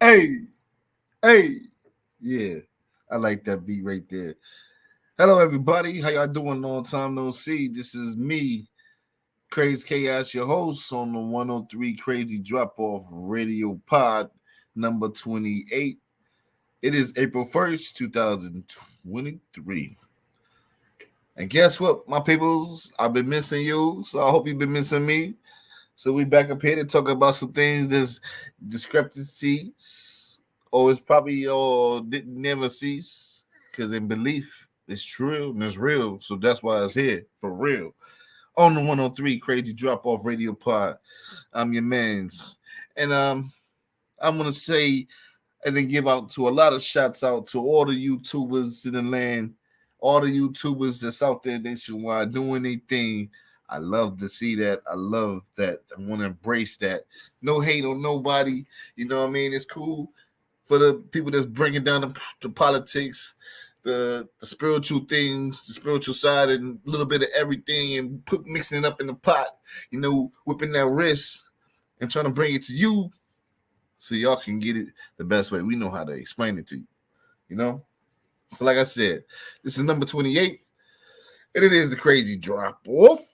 Hey, hey. Yeah, I like that beat right there. Hello, everybody. How y'all doing? Long time no see. This is me, Crazy Chaos, your host on the 103 Crazy Dropoff Radio Pod number 28. It is April 1st, 2023. And guess what, my peoples? I've been missing you, so I hope you've been missing me. So we back up here to talk about some things that's discrepancies, or it's probably didn't never cease because in belief it's true and it's real. So that's why it's here for real. On the 103 Crazy Drop Off Radio Pod, I'm your man's, and I'm gonna say and then give out to a lot of shouts out to all the YouTubers in the land, all the YouTubers that's out there nationwide doing their thing. I love to see that. I love that. I want to embrace that. No hate on nobody. You know what I mean? It's cool for the people that's bringing down the politics, the spiritual things, the spiritual side, and a little bit of everything, and mixing it up in the pot. Whipping that wrist and trying to bring it to you so y'all can get it the best way. We know how to explain it to you, you know? So, like I said, this is number 28, and it is the Crazy Drop Off.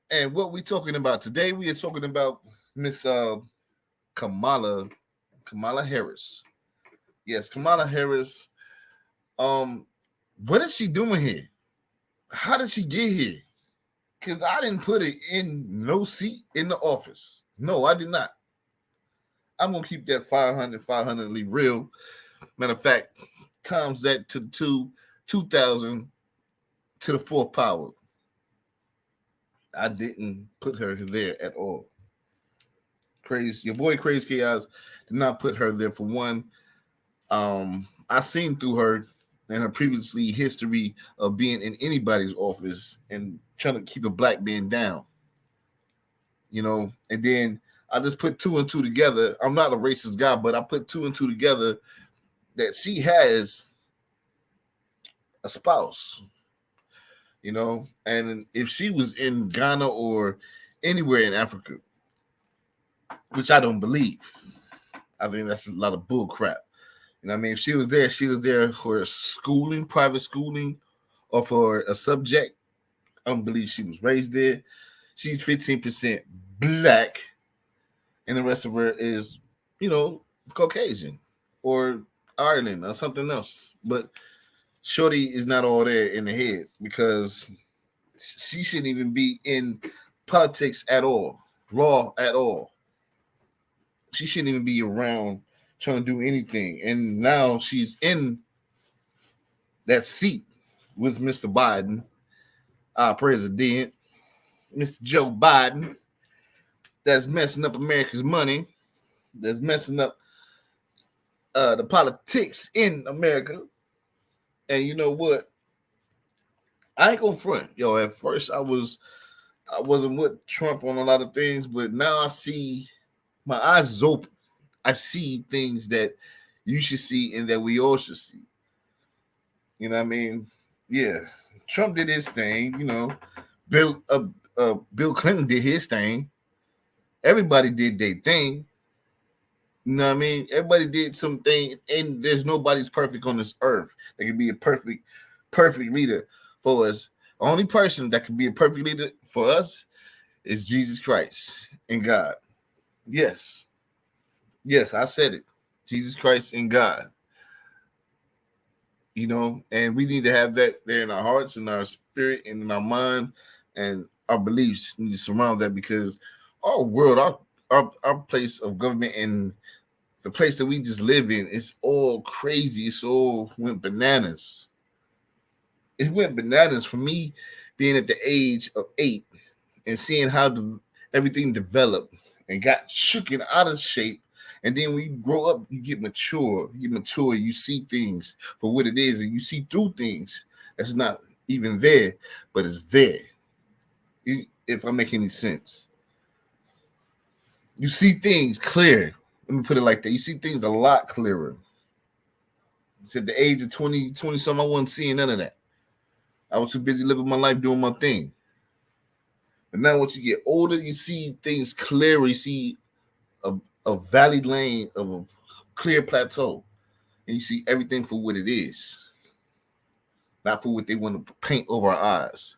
And what we talking about today, we are talking about Miss Kamala Harris. Yes, Kamala Harris. What is she doing here? How did she get here? Because I didn't put it in no seat in the office. No, I did not. I'm gonna keep that 500 real. Matter of fact, times that to 2,000 to the fourth power. I didn't put her there at all. Your boy Crazy Chaos did not put her there for one. I seen through her and her previously history of being in anybody's office and trying to keep a black man down. And then I just put two and two together. I'm not a racist guy, but I put two and two together that she has a spouse, and if she was in Ghana or anywhere in Africa, which I don't believe, I think that's a lot of bull crap. I mean, if she was there for schooling, private schooling, or for a subject. I don't believe she was raised there. She's 15% black, and the rest of her is, Caucasian or Ireland or something else. But Shorty is not all there in the head because she shouldn't even be in politics at all, raw at all. She shouldn't even be around trying to do anything. And now she's in that seat with Mr. Biden, our president, Mr. Joe Biden, that's messing up America's money, that's messing up the politics in America. And you know what? I ain't gonna front, yo. At first, I wasn't with Trump on a lot of things, but now I see my eyes is open. I see things that you should see and that we all should see. You know what I mean? Yeah, Trump did his thing. Bill Clinton did his thing. Everybody did their thing. You know what I mean? Everybody did something, and there's nobody's perfect on this earth that can be a perfect leader for us. The only person that can be a perfect leader for us is Jesus Christ and God. Yes. Yes, I said it. Jesus Christ and God. And we need to have that there in our hearts and our spirit and in our mind, and our beliefs need to surround that, because our world, our place of government and the place that we just live in, it's all crazy. It's all went bananas. It went bananas for me being at the age of 8 and seeing how everything developed and got shooken out of shape. And then when you grow up, you get mature. You see things for what it is, and you see through things that's not even there, but it's there. If I make any sense. You see things clear. Let me put it like that. You see things a lot clearer. It's at the age of 20 some, I wasn't seeing none of that. I was too busy living my life doing my thing. But now once you get older, you see things clearer. You see a valley lane of clear plateau, and you see everything for what it is, not for what they want to paint over our eyes.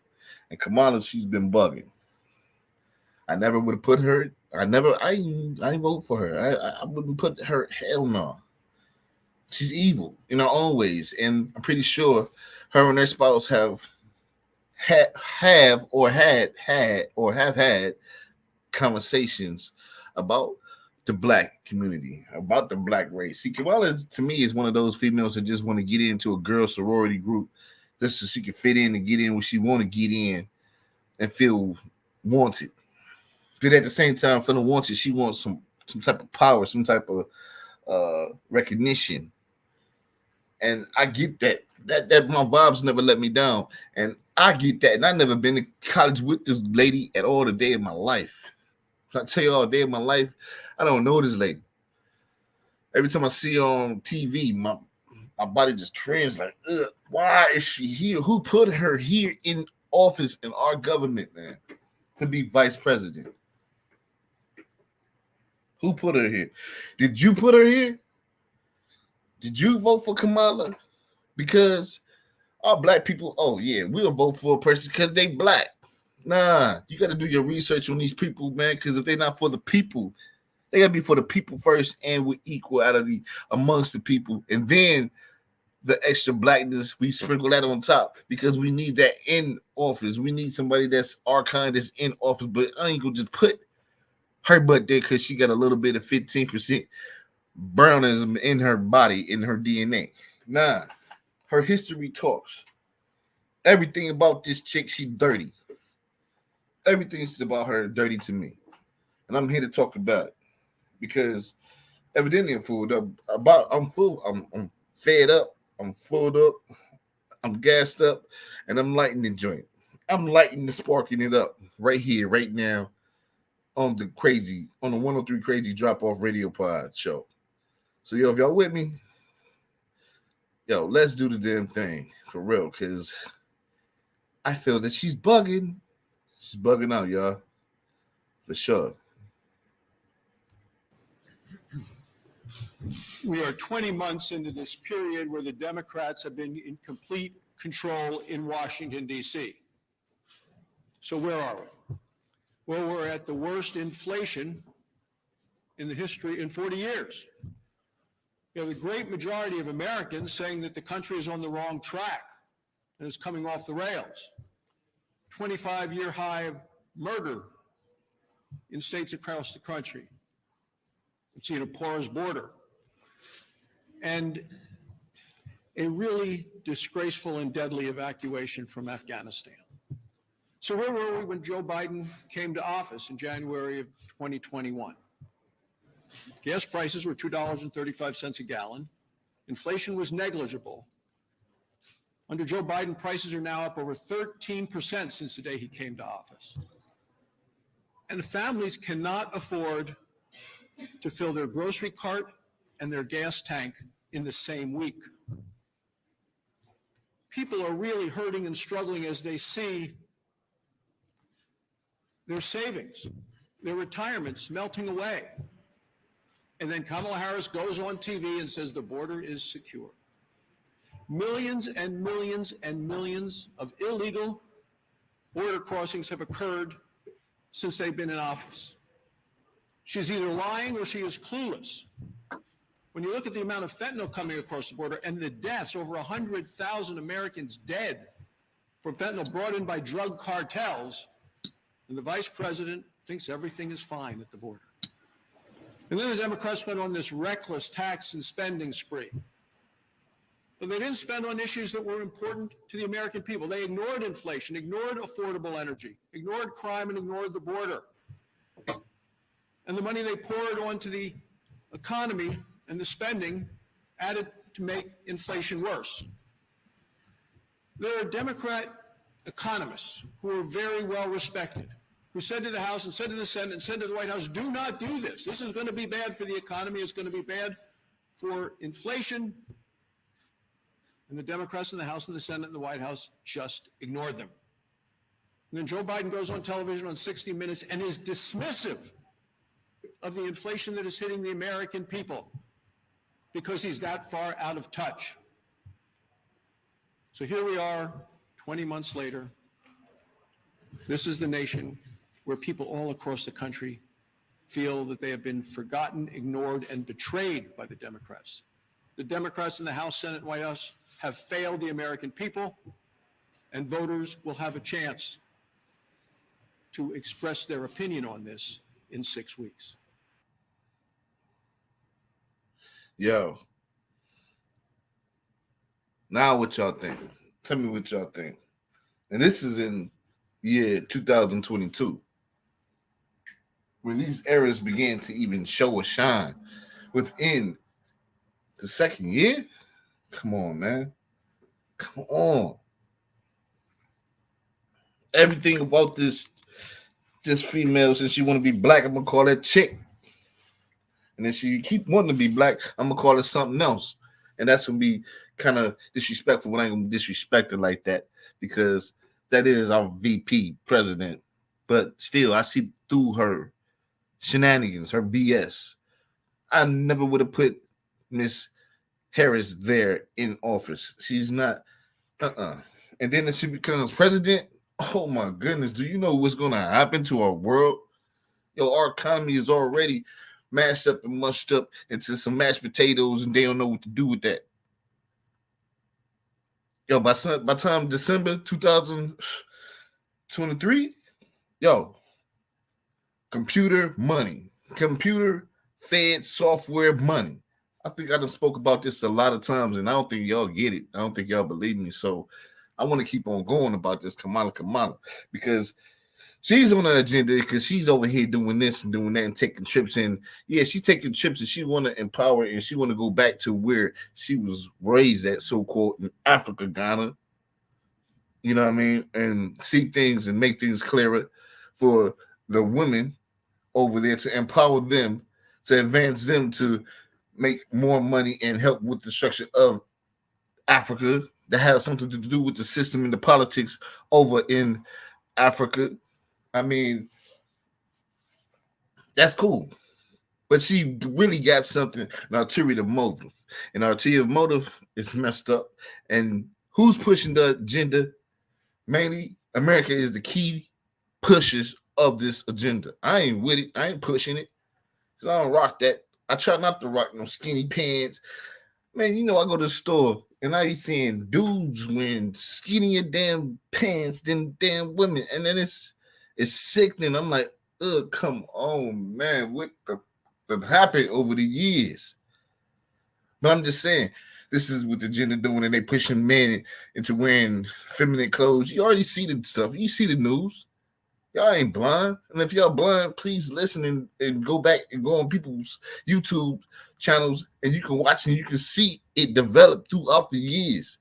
And Kamala, she's been bugging. I never would have put her. I vote for her. I wouldn't put her. Hell no. She's evil in her own ways, and I'm pretty sure her and her spouse have had conversations about the black community, about the black race. See, Kamala to me is one of those females that just want to get into a girl sorority group just so she can fit in and get in where she want to get in and feel wanted. But at the same time, feeling wanted, she wants some type of power, some type of recognition. And I get that. That my vibes never let me down. And I get that. And I never been to college with this lady at all a day of my life. I tell you all day of my life, I don't know this lady. Every time I see her on TV, my body just cringes like, ugh, why is she here? Who put her here in office in our government, man, to be vice president? Who put her here? Did you put her here? Did you vote for Kamala? Because our black people, oh yeah, we'll vote for a person because they black. Nah, you got to do your research on these people, man, because if they're not for the people, they got to be for the people first, and we're equal amongst the people. And then the extra blackness, we sprinkle that on top because we need that in office. We need somebody that's our kind that's in office, but I ain't going to just put her butt there because she got a little bit of 15% brownism in her body, in her DNA. Nah, her history talks. Everything about this chick, she dirty. Everything's about her dirty to me. And I'm here to talk about it because evidently I'm full up. I'm fed up. I'm full up. I'm gassed up. And I'm lighting the joint. I'm lighting the sparking it up right here, right now on the 103 Krazy Dropoff Radiopod show. So, yo, if y'all with me, yo, let's do the damn thing for real because I feel that she's bugging. She's bugging out, y'all. For sure. We are 20 months into this period where the Democrats have been in complete control in Washington, D.C. So where are we? Well, we're at the worst inflation in the history in 40 years. You have the great majority of Americans saying that the country is on the wrong track and is coming off the rails. 25-year high of murder in states across the country. We've seen a porous border. And a really disgraceful and deadly evacuation from Afghanistan. So where were we when Joe Biden came to office in January of 2021? Gas prices were $2.35 a gallon. Inflation was negligible. Under Joe Biden, prices are now up over 13% since the day he came to office. And families cannot afford to fill their grocery cart and their gas tank in the same week. People are really hurting and struggling as they see their savings, their retirements melting away. And then Kamala Harris goes on TV and says the border is secure. Millions and millions and millions of illegal border crossings have occurred since they've been in office. She's either lying or she is clueless. When you look at the amount of fentanyl coming across the border and the deaths, over 100,000 Americans dead from fentanyl brought in by drug cartels, and the vice president thinks everything is fine at the border. And then the Democrats went on this reckless tax and spending spree. But they didn't spend on issues that were important to the American people. They ignored inflation, ignored affordable energy, ignored crime, and ignored the border. And the money they poured onto the economy and the spending added to make inflation worse. There are Democrat economists who are very well respected, who said to the House and said to the Senate and said to the White House, do not do this. This is going to be bad for the economy. It's going to be bad for inflation. And the Democrats in the House and the Senate and the White House just ignored them. And then Joe Biden goes on television on 60 Minutes and is dismissive of the inflation that is hitting the American people. because he's that far out of touch. So here we are, 20 months later. This is the nation where people all across the country feel that they have been forgotten, ignored, and betrayed by the Democrats. The Democrats in the House, Senate, and White House have failed the American people, and voters will have a chance to express their opinion on this in 6 weeks. Yo. Now what y'all think? Tell me what y'all think. And this is in year 2022. When these errors began to even show a shine within the second year? Come on, man. Come on. Everything about this female, since she want to be black, I'm gonna call that chick. And then she keep wanting to be black, I'm gonna call it something else. And that's gonna be kind of disrespectful when I ain't gonna disrespect her like that, because that is our VP president. But still, I see through her shenanigans, her BS. I never would have put Miss Harris there in office. She's not. And then if she becomes president, oh my goodness, do you know what's going to happen to our world? Yo, our economy is already mashed up and mushed up into some mashed potatoes, and they don't know what to do with that. Yo, by time December 2023, yo, computer money, computer fed software money. I think I done spoke about this a lot of times, and I don't think y'all get it. I don't think y'all believe me. So I want to keep on going about this Kamala, because she's on the agenda, because she's over here doing this and doing that and taking trips. And yeah, she's taking trips and she want to empower, and she want to go back to where she was raised at, so-called in Africa, Ghana. You know what I mean? And see things and make things clearer for the women over there, to empower them, to advance them, to make more money and help with the structure of Africa, that have something to do with the system and the politics over in Africa. I mean, that's cool. But she really got something, an ulterior motive. And ulterior motive is messed up. And who's pushing the agenda? Mainly, America is the key pushers of this agenda. I ain't with it. I ain't pushing it, because I don't rock that. I try not to rock no skinny pants. Man, you know, I go to the store and I be seeing dudes wearing skinnier damn pants than damn women. And then it's sickening. I'm like, ugh, come on, man. What the happened over the years? But I'm just saying, this is what the agenda doing, and they pushing men into wearing feminine clothes. You already see the stuff. You see the news. Y'all ain't blind. And if y'all blind, please listen and go back and go on people's YouTube channels, and you can watch and you can see it develop throughout the years.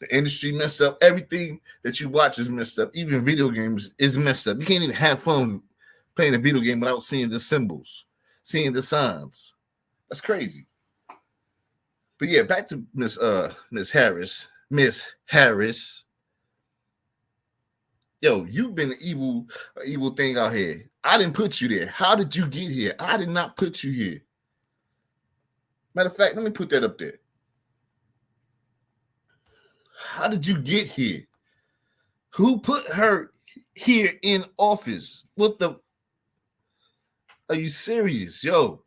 The industry messed up. Everything that you watch is messed up. Even video games is messed up. You can't even have fun playing a video game without seeing the symbols, seeing the signs. That's crazy. But yeah, back to Miss Harris. Miss Harris. Yo, you've been an evil thing out here. I didn't put you there. How did you get here? I did not put you here. Matter of fact, let me put that up there. How did you get here? Who put her here in office? What the? Are you serious? Yo,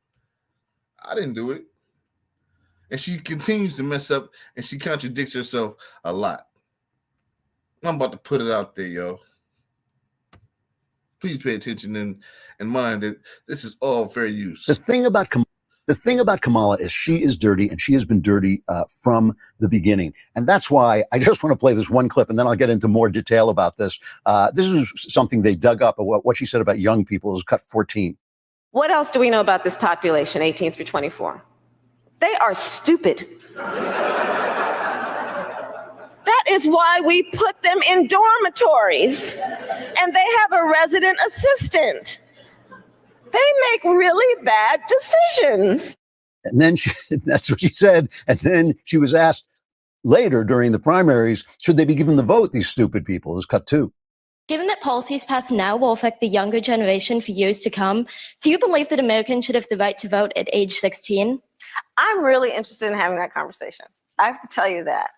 I didn't do it. And she continues to mess up, and she contradicts herself a lot. I'm about to put it out there, yo. Please pay attention and mind that this is all fair use. The thing about Kamala is she is dirty, and she has been dirty from the beginning. And that's why I just want to play this one clip, and then I'll get into more detail about this. This is something they dug up. What she said about young people is cut 14. What else do we know about this population, 18 through 24? They are stupid. That is why we put them in dormitories, and they have a resident assistant. They make really bad decisions. And then that's what she said. And then she was asked later during the primaries, should they be given the vote, these stupid people? This cut 2. Given that policies passed now will affect the younger generation for years to come, do you believe that Americans should have the right to vote at age 16? I'm really interested in having that conversation. I have to tell you that.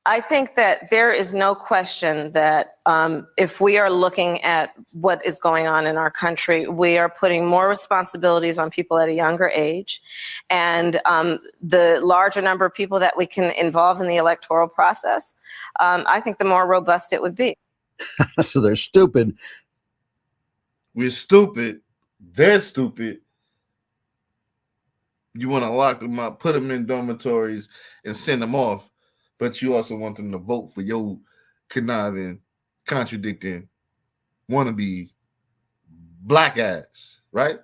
I think that there is no question that if we are looking at what is going on in our country, we are putting more responsibilities on people at a younger age. And the larger number of people that we can involve in the electoral process, I think the more robust it would be. So they're stupid. We're stupid. They're stupid. You want to lock them up, put them in dormitories, and send them off. But you also want them to vote for your conniving, contradicting, wannabe black ass, right?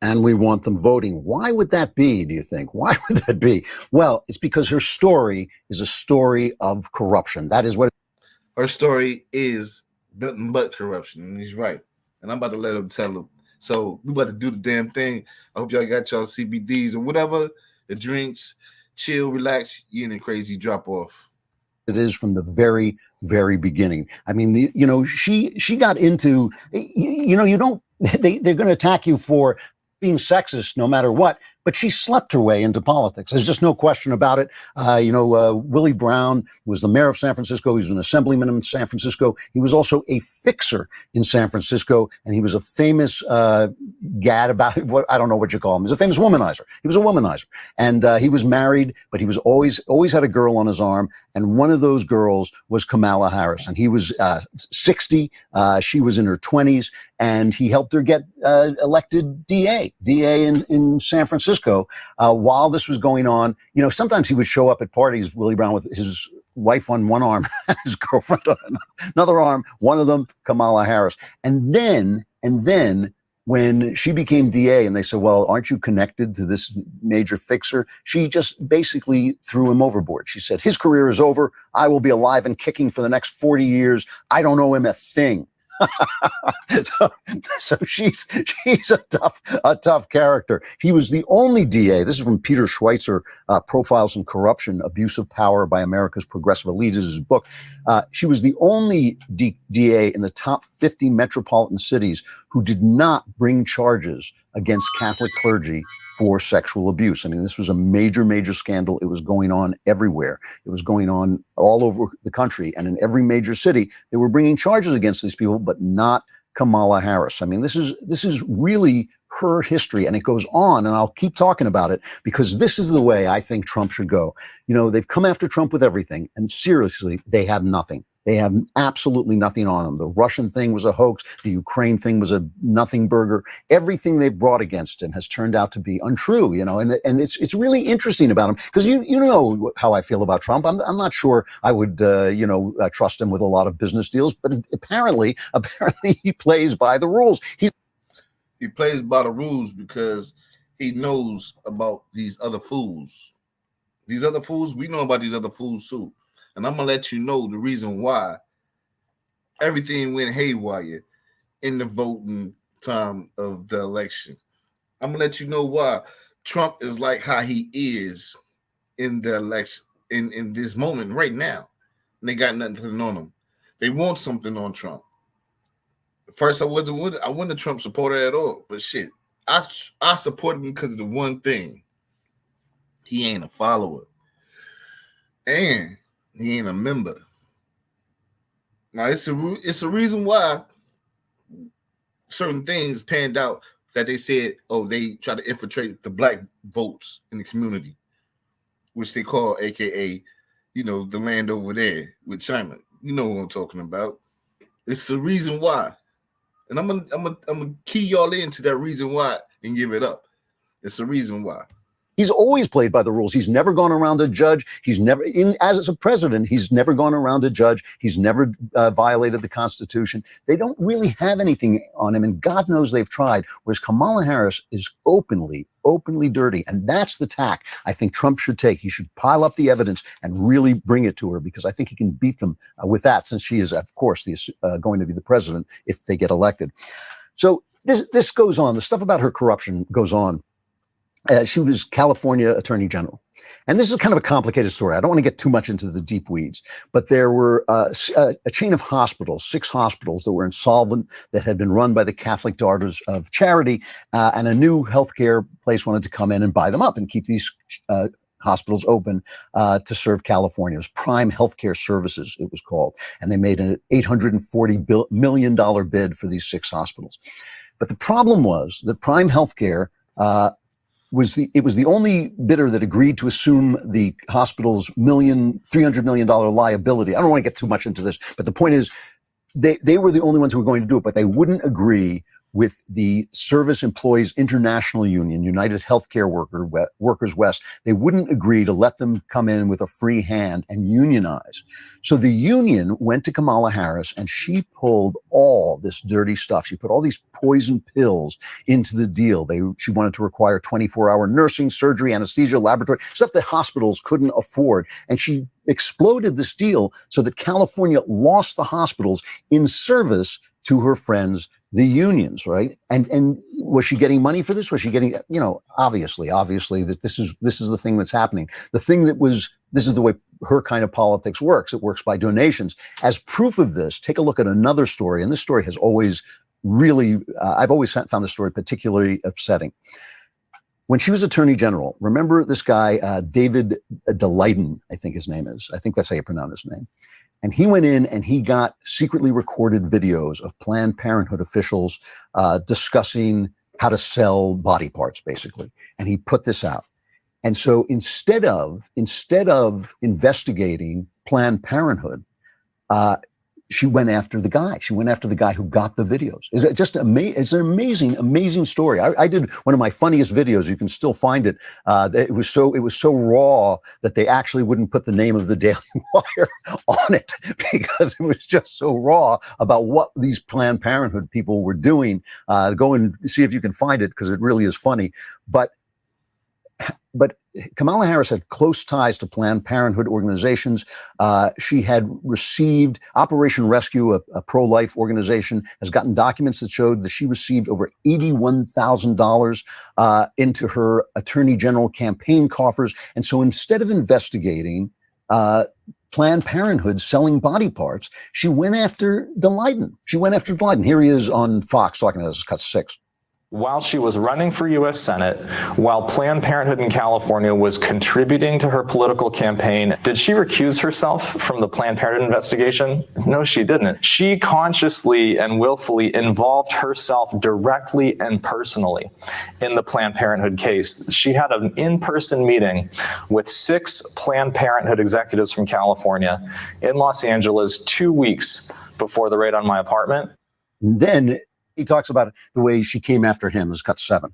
And we want them voting. Why would that be, do you think? Why would that be? Well, it's because her story is a story of corruption. That is what her story is, nothing but corruption. And he's right. And I'm about to let him tell him. So we about to do the damn thing. I hope y'all got y'all CBDs or whatever, the drinks. Chill, relax, Ian and Krazy drop off. it is from the very, very beginning. I mean, you know, she got into, you know, you don't, they're going to attack you for being sexist no matter what, but she slept her way into politics. There's just no question about it. Willie Brown was the mayor of San Francisco. He was an assemblyman in San Francisco. He was also a fixer in San Francisco, and he was a famous gad about what, I don't know what you call him. He's a famous womanizer. He was a womanizer, and he was married, but he was always had a girl on his arm, and one of those girls was Kamala Harris, and he was 60. She was in her 20s, and he helped her get elected DA in San Francisco. While this was going on, you know, sometimes he would show up at parties, Willie Brown, with his wife on one arm, his girlfriend on another arm, one of them, Kamala Harris. And then when she became DA and they said, well, aren't you connected to this major fixer? She just basically threw him overboard. She said, his career is over. I will be alive and kicking for the next 40 years. I don't owe him a thing. So she's a tough character. He was the only DA. This is from Peter Schweitzer, Profiles in Corruption, Abuse of Power by America's Progressive Elites, is his book. She was the only DA in the top 50 metropolitan cities who did not bring charges against Catholic clergy for sexual abuse. I mean, this was a major scandal. It was going on everywhere. It was going on all over the country, and in every major city, they were bringing charges against these people, but not Kamala Harris. I mean, this is really her history, and it goes on, and I'll keep talking about it because this is the way I think Trump should go. You know, they've come after Trump with everything, and seriously, they have nothing. They have absolutely nothing on them. The Russian thing was a hoax. The Ukraine thing was a nothing burger. Everything they've brought against him has turned out to be untrue, you know, and it's really interesting about him because you know how I feel about Trump. I'm not sure I would, trust him with a lot of business deals, but apparently he plays by the rules. He plays by the rules because he knows about these other fools. These other fools, we know about these other fools too. And I'm going to let you know the reason why everything went haywire in the voting time of the election. I'm going to let you know why Trump is like how he is in the election, in this moment right now. And they got nothing on him. They want something on Trump. First, I wasn't a Trump supporter at all. But shit, I support him because of the one thing. He ain't a follower. And he ain't a member. Now it's a reason why certain things panned out that they said, oh, they try to infiltrate the black votes in the community, which they call AKA, you know, the land over there with China. You know what I'm talking about. It's the reason why. And I'm gonna key y'all into that reason why and give it up. It's the reason why. He's always played by the rules. He's never gone around a judge. He's never, as a president, he's never gone around a judge. He's never violated the Constitution. They don't really have anything on him, and God knows they've tried. Whereas Kamala Harris is openly dirty, and that's the tack I think Trump should take. He should pile up the evidence and really bring it to her, because I think he can beat them with that, since she is, of course, going to be the president if they get elected. So this goes on. The stuff about her corruption goes on. She was California Attorney General. And this is kind of a complicated story. I don't want to get too much into the deep weeds, but there were a chain of hospitals, 6 hospitals that were insolvent, that had been run by the Catholic Daughters of Charity, and a new healthcare place wanted to come in and buy them up and keep these hospitals open to serve California. It was Prime Healthcare Services, it was called. And they made an $840 million bid for these 6 hospitals. But the problem was that Prime Healthcare was the only bidder that agreed to assume the hospital's $300 million liability. I don't want to get too much into this, but the point is they were the only ones who were going to do it, but they wouldn't agree with the Service Employees International Union, United Healthcare Workers West. They wouldn't agree to let them come in with a free hand and unionize. So the union went to Kamala Harris and she pulled all this dirty stuff. She put all these poison pills into the deal. She wanted to require 24-hour nursing, surgery, anesthesia, laboratory, stuff that hospitals couldn't afford. And she exploded this deal so that California lost the hospitals in service to her friends, the unions, right? And was she getting money for this? Was she getting, obviously that this is the thing that's happening. This is the way her kind of politics works. It works by donations. As proof of this, take a look at another story. And this story has always really, I've always found this story particularly upsetting. When she was Attorney General, remember this guy, David DeLayden, I think his name is. I think that's how you pronounce his name. And he went in and he got secretly recorded videos of Planned Parenthood officials discussing how to sell body parts, basically. And he put this out. And so instead of investigating Planned Parenthood, she went after the guy. She went after the guy who got the videos. It's an amazing story. I did one of my funniest videos. You can still find it. It was so raw that they actually wouldn't put the name of the Daily Wire on it because it was just so raw about what these Planned Parenthood people were doing. Go and see if you can find it because it really is funny. But Kamala Harris had close ties to Planned Parenthood organizations. She had received Operation Rescue, a pro-life organization, has gotten documents that showed that she received over $81,000 into her Attorney General campaign coffers. And so instead of investigating Planned Parenthood selling body parts, she went after DeLayden. Here he is on Fox talking about this, cut 6. While she was running for U.S. Senate, while Planned Parenthood in California was contributing to her political campaign, did she recuse herself from the Planned Parenthood investigation? No, she didn't. She consciously and willfully involved herself directly and personally in the Planned Parenthood case. She had an in-person meeting with 6 Planned Parenthood executives from California in Los Angeles 2 weeks before the raid on my apartment. And then he talks about the way she came after him. Is cut 7.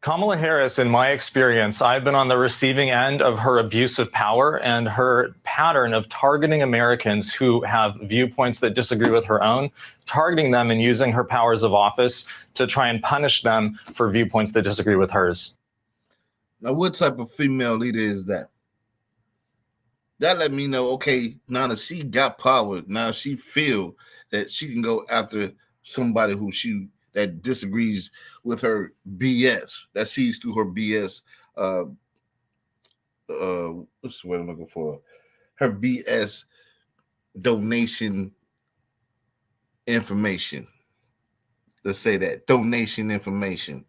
Kamala Harris, in my experience, I've been on the receiving end of her abuse of power and her pattern of targeting Americans who have viewpoints that disagree with her own, targeting them and using her powers of office to try and punish them for viewpoints that disagree with hers. Now, what type of female leader is that? That let me know, okay, now that she got power, now she feel that she can go after somebody that disagrees with her BS, that sees through her BS. What's the word I'm looking for? Her BS donation information. Let's say that donation information,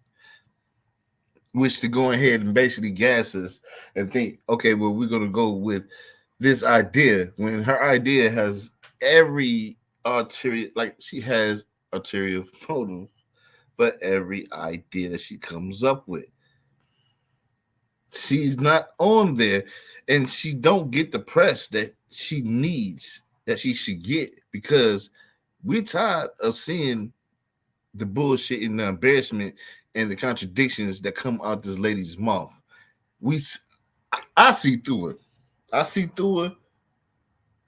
which to go ahead and basically gas us and think, okay, well, we're going to go with this idea when her idea has every arterial, like she has arterial motive for every idea that she comes up with. She's not on there and she don't get the press that she needs, that she should get, because we're tired of seeing the bullshit and the embarrassment and the contradictions that come out this lady's mouth. I see through her.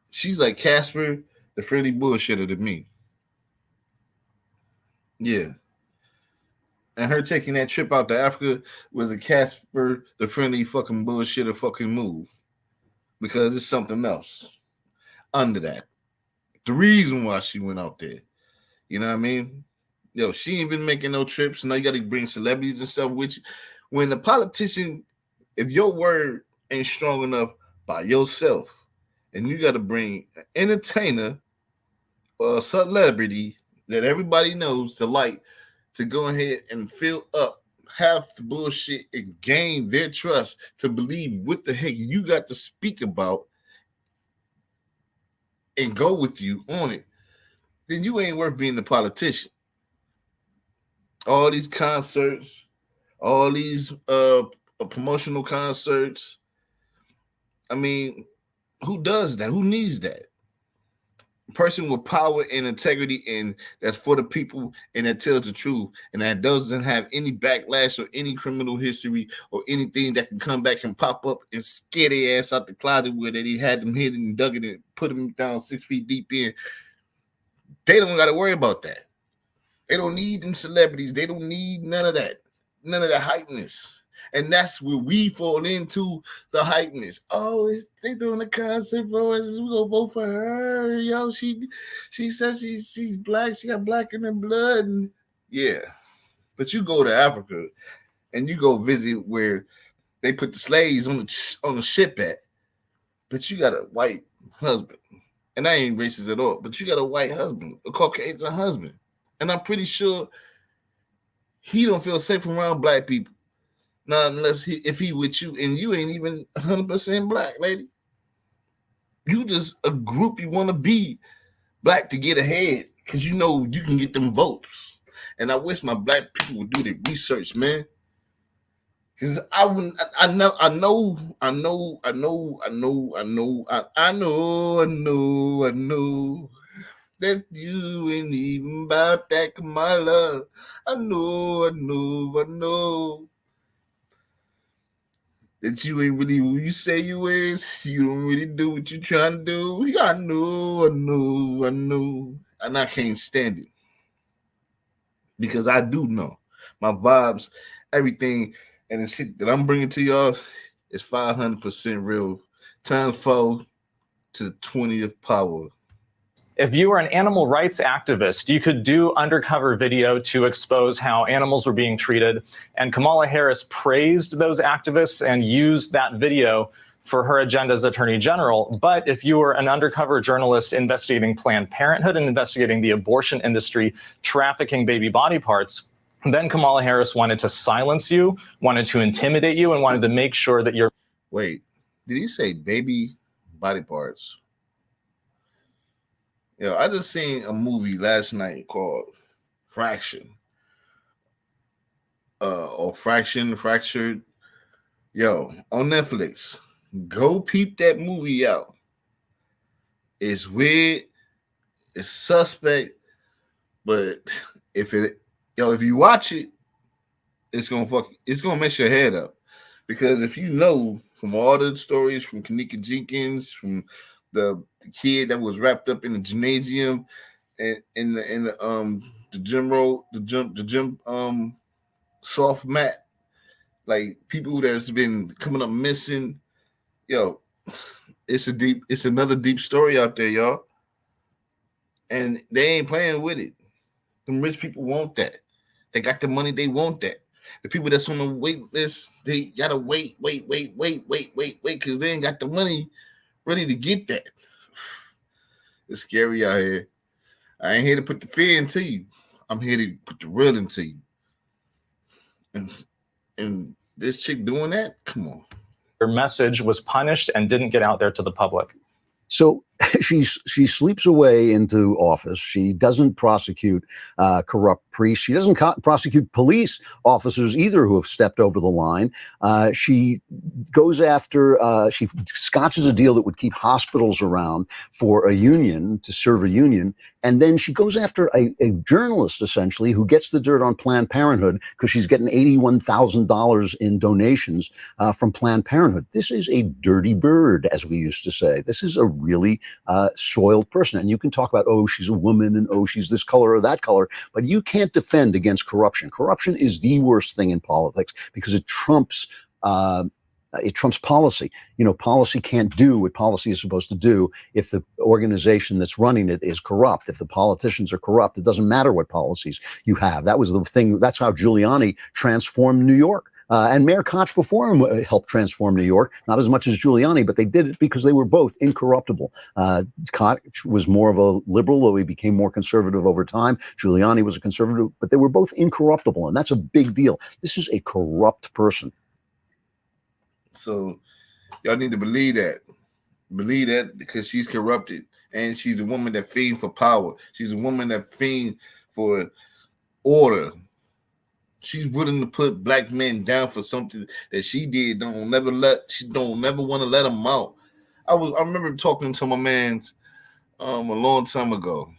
She's like Casper, the friendly bullshitter to me. Yeah. And her taking that trip out to Africa was a Casper, the friendly fucking bullshitter fucking move. Because it's something else under that. The reason why she went out there. You know what I mean? Yo, she ain't been making no trips. Now you got to bring celebrities and stuff with you. When the politician, if your word ain't strong enough by yourself, and you got to bring an entertainer or a celebrity that everybody knows to go ahead and fill up half the bullshit and gain their trust to believe what the heck you got to speak about and go with you on it, then you ain't worth being a politician. All these concerts, all these promotional concerts. I mean, who does that? Who needs that? A person with power and integrity and that's for the people and that tells the truth and that doesn't have any backlash or any criminal history or anything that can come back and pop up and scare their ass out the closet where that he had them hidden and dug it and put them down 6 feet deep in. They don't got to worry about that. They don't need them celebrities. They don't need none of that. None of the hypeness. And that's where we fall into the hypeness. Oh, they doing the concert for us. We gonna vote for her. Yo, she says she's black. She got black in her blood. And yeah. But you go to Africa and you go visit where they put the slaves on the ship at. But you got a white husband. And I ain't racist at all. But you got a white husband, a Caucasian husband. And I'm pretty sure he don't feel safe around black people. Not unless if he with you and you ain't even 100% black, lady. You just a group you want to be black to get ahead because you know you can get them votes. And I wish my black people would do their research, man. Because I know that you ain't even about that, Kamala. I know. That you ain't really who you say you is. You don't really do what you trying to do. I know. And I can't stand it. Because I do know. My vibes, everything, and the shit that I'm bringing to y'all is 500% real. Times 4 to the 20th power. If you were an animal rights activist, you could do undercover video to expose how animals were being treated. And Kamala Harris praised those activists and used that video for her agenda as Attorney General. But if you were an undercover journalist investigating Planned Parenthood and investigating the abortion industry, trafficking baby body parts, then Kamala Harris wanted to silence you, wanted to intimidate you, and wanted to make sure that you're... Wait, did he say baby body parts? Yo, I just seen a movie last night called Fraction. Or Fractured. Yo, on Netflix. Go peep that movie out. It's weird. It's suspect. But if you watch it, it's gonna mess your head up. Because if you know from all the stories from Kanika Jenkins, from the kid that was wrapped up in the gymnasium and in the gym soft mat, like people that's been coming up missing. Yo, it's another deep story out there, y'all. And they ain't playing with it. Them rich people want that. They got the money, they want that. The people that's on the wait list, they gotta wait, because they ain't got the money ready to get that. It's scary out here. I ain't here to put the fear into you. I'm here to put the real into you. And this chick doing that? Come on. Your message was punished and didn't get out there to the public. So she sleeps away into office. She doesn't prosecute corrupt priests. She doesn't prosecute police officers either who have stepped over the line. She goes after, she scotches a deal that would keep hospitals around for a union, to serve a union. And then she goes after a journalist, essentially, who gets the dirt on Planned Parenthood because she's getting $81,000 in donations from Planned Parenthood. This is a dirty bird, as we used to say. This is a really soiled person. And you can talk about, oh, she's a woman and oh, she's this color or that color, but you can't defend against corruption. Corruption is the worst thing in politics because it trumps It trumps policy. Policy can't do what policy is supposed to do if the organization that's running it is corrupt. If the politicians are corrupt, it doesn't matter what policies you have. That was the thing. That's how Giuliani transformed New York. And Mayor Koch before him helped transform New York, not as much as Giuliani, but they did it because they were both incorruptible. Koch was more of a liberal, though he became more conservative over time. Giuliani was a conservative, but they were both incorruptible, and that's a big deal. This is a corrupt person. So y'all need to believe that. Believe that because she's corrupted, and she's a woman that fiends for power. She's a woman that fiends for order. She's willing to put black men down for something that she did. She don't never want to let them out. I remember talking to my man's a long time ago.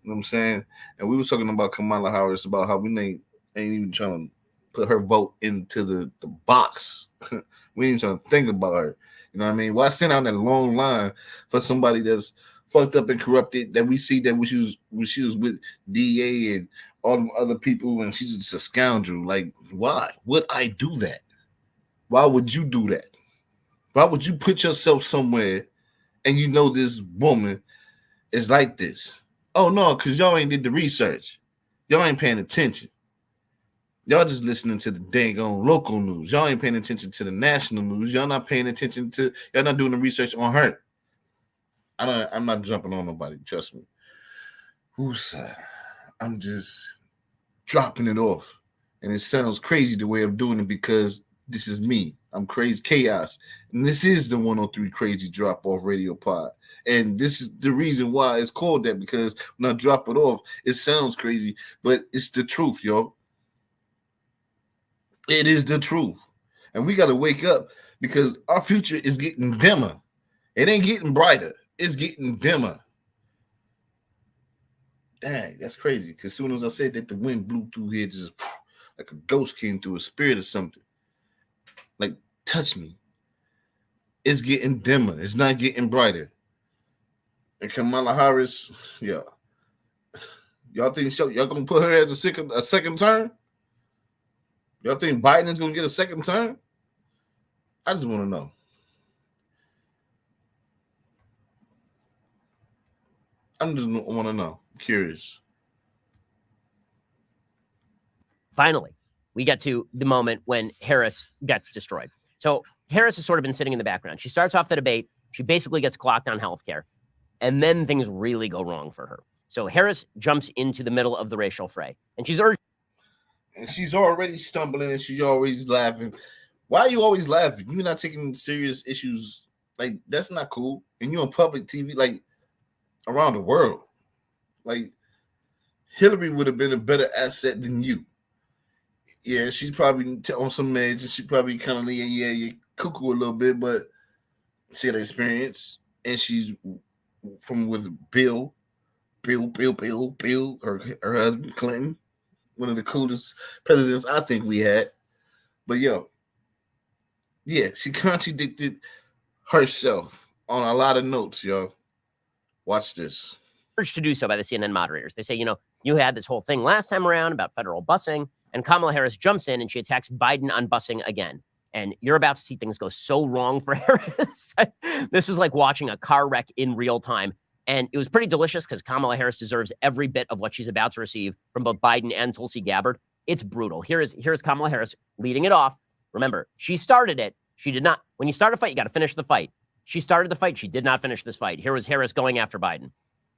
You know what I'm saying? And we were talking about Kamala Harris, about how we ain't even trying to put her vote into the box. We ain't trying to think about her. You know what I mean? Why send out that long line for somebody that's fucked up and corrupted that we see that when she was with DA and all them other people and she's just a scoundrel? Like, why would I do that? Why would you do that? Why would you put yourself somewhere and this woman is like this? Oh no, because y'all ain't did the research. Y'all ain't paying attention. Y'all just listening to the dang on local news. Y'all ain't paying attention to the national news. Y'all not paying attention to, y'all not doing the research on her. I'm not jumping on nobody, trust me. I'm just dropping it off. And it sounds crazy the way I'm doing it because this is me. I'm Crazy Chaos. And this is the 103 Crazy Drop-Off Radiopod. And this is the reason why it's called that, because when I drop it off, it sounds crazy, but it's the truth, yo. It is the truth. And we got to wake up because our future is getting dimmer. It ain't getting brighter. It's getting dimmer. Dang, that's crazy. Because as soon as I said that, the wind blew through here, just like a ghost came through, a spirit or something. Like, touch me. It's getting dimmer. It's not getting brighter. And Kamala Harris, yeah. Y'all think y'all gonna put her as a second term? Y'all think Biden's gonna get a second term? I just want to know. I just want to know. I'm curious. Finally, we get to the moment when Harris gets destroyed. So Harris has sort of been sitting in the background. She starts off the debate. She basically gets clocked on healthcare. And then things really go wrong for her. So Harris jumps into the middle of the racial fray. And she's urged. And she's already stumbling and she's always laughing. Why are you always laughing? You're not taking serious issues. Like, that's not cool. And you're on public TV, like, around the world. Like, Hillary would have been a better asset than you. Yeah, she's probably on some meds and she probably kind of, you're cuckoo a little bit, but she had experience and she's from with Bill, her husband, Clinton. One of the coolest presidents I think we had. But she contradicted herself on a lot of notes, yo. Watch this. Urged to do so by the CNN moderators. They say, you had this whole thing last time around about federal busing, and Kamala Harris jumps in and she attacks Biden on busing again. And you're about to see things go so wrong for Harris. This is like watching a car wreck in real time. And it was pretty delicious because Kamala Harris deserves every bit of what she's about to receive from both Biden and Tulsi Gabbard. It's brutal. Here's Kamala Harris leading it off. Remember, she started it. She did not. When you start a fight, you got to finish the fight. She started the fight. She did not finish this fight. Here was Harris going after Biden.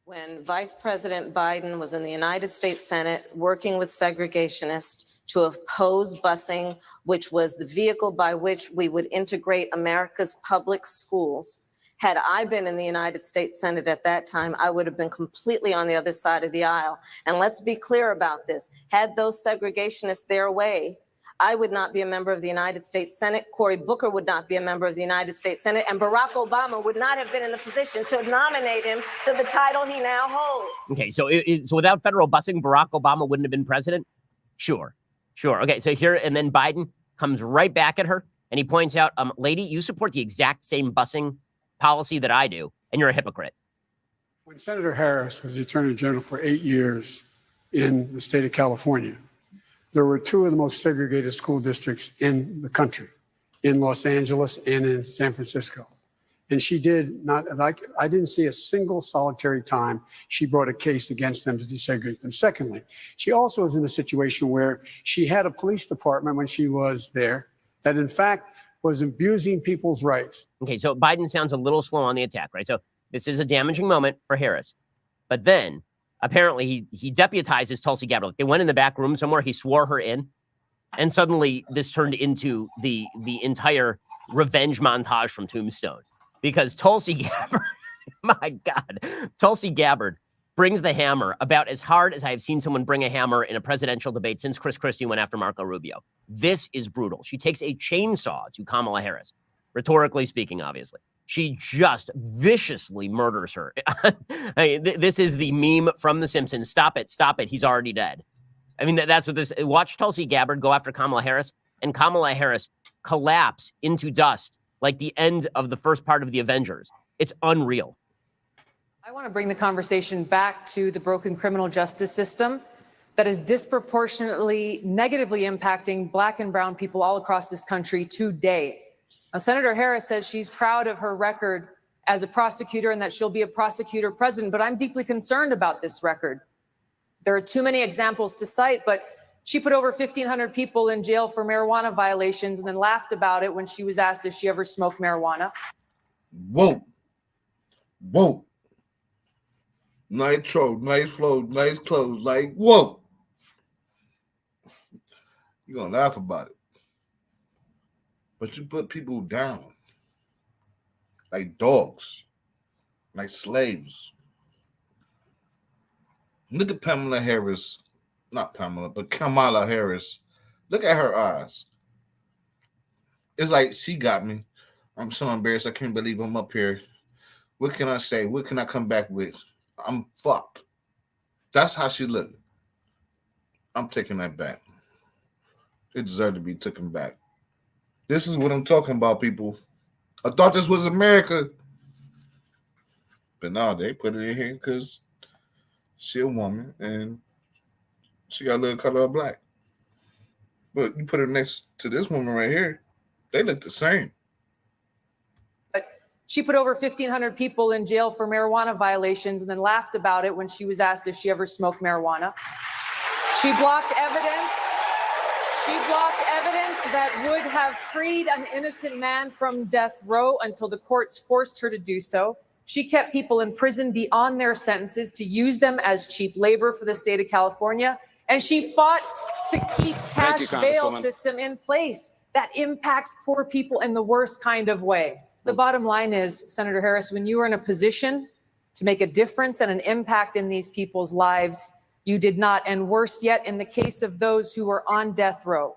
When Vice President Biden was in the United States Senate working with segregationists to oppose busing, which was the vehicle by which we would integrate America's public schools. Had I been in the United States Senate at that time, I would have been completely on the other side of the aisle. And let's be clear about this. Had those segregationists their way, I would not be a member of the United States Senate. Cory Booker would not be a member of the United States Senate. And Barack Obama would not have been in a position to nominate him to the title he now holds. Okay, so without federal busing, Barack Obama wouldn't have been president? Sure. Okay, so here, and then Biden comes right back at her, and he points out, lady, you support the exact same busing policy that I do, and you're a hypocrite. When Senator Harris was the Attorney General for 8 years in the state of California, there were two of the most segregated school districts in the country. in Los Angeles and in San Francisco. And she did not, I didn't see a single solitary time she brought a case against them to desegregate them. Secondly, she also was in a situation where she had a police department when she was there that in fact was abusing people's rights. Okay, so Biden sounds a little slow on the attack, right? So this is a damaging moment for Harris. But then apparently he deputizes Tulsi Gabbard. They went in the back room somewhere, he swore her in, and suddenly this turned into the entire revenge montage from Tombstone. Because Tulsi Gabbard, my God, Tulsi Gabbard brings the hammer about as hard as I have seen someone bring a hammer in a presidential debate since Chris Christie went after Marco Rubio. This is brutal. She takes a chainsaw to Kamala Harris, rhetorically speaking, obviously. She just viciously murders her. I mean, this is the meme from The Simpsons. Stop it, he's already dead. I mean, that's what this, watch Tulsi Gabbard go after Kamala Harris, and Kamala Harris collapse into dust like the end of the first part of the Avengers. It's unreal. I want to bring the conversation back to the broken criminal justice system that is disproportionately negatively impacting Black and brown people all across this country today. Now, Senator Harris says she's proud of her record as a prosecutor and that she'll be a prosecutor president, but I'm deeply concerned about this record. There are too many examples to cite, but she put over 1,500 people in jail for marijuana violations and then laughed about it when she was asked if she ever smoked marijuana. Whoa. Nitro, nice flow, nice clothes. Like, whoa. You're going to laugh about it. But you put people down like dogs, like slaves. Look at Pamela Harris. Not Pamela, but Kamala Harris. Look at her eyes. It's like, she got me. I'm so embarrassed. I can't believe I'm up here. What can I say? What can I come back with? I'm fucked. That's how she looked. I'm taking that back. It deserved to be taken back. This is what I'm talking about, people. I thought this was America. But no, they put it in here because she a woman and she got a little color of black. But you put her next to this woman right here, they look the same. But she put over 1,500 people in jail for marijuana violations and then laughed about it when she was asked if she ever smoked marijuana. She blocked evidence. She blocked evidence that would have freed an innocent man from death row until the courts forced her to do so. She kept people in prison beyond their sentences to use them as cheap labor for the state of California. And she fought to keep cash bail system in place that impacts poor people in the worst kind of way. The bottom line is, Senator Harris, when you are in a position to make a difference and an impact in these people's lives, you did not. And worse yet, in the case of those who were on death row,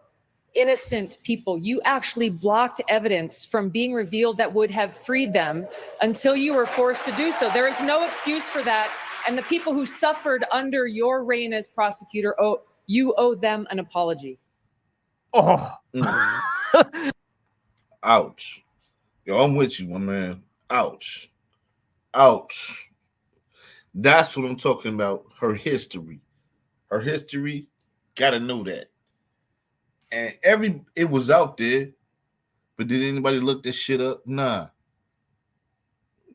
innocent people, you actually blocked evidence from being revealed that would have freed them until you were forced to do so. There is no excuse for that. And the people who suffered under your reign as prosecutor, you owe them an apology. Oh. Ouch. Yo, I'm with you, my man. Ouch. Ouch. That's what I'm talking about. Her history. Her history, gotta know that. And it was out there, but did anybody look this shit up? Nah.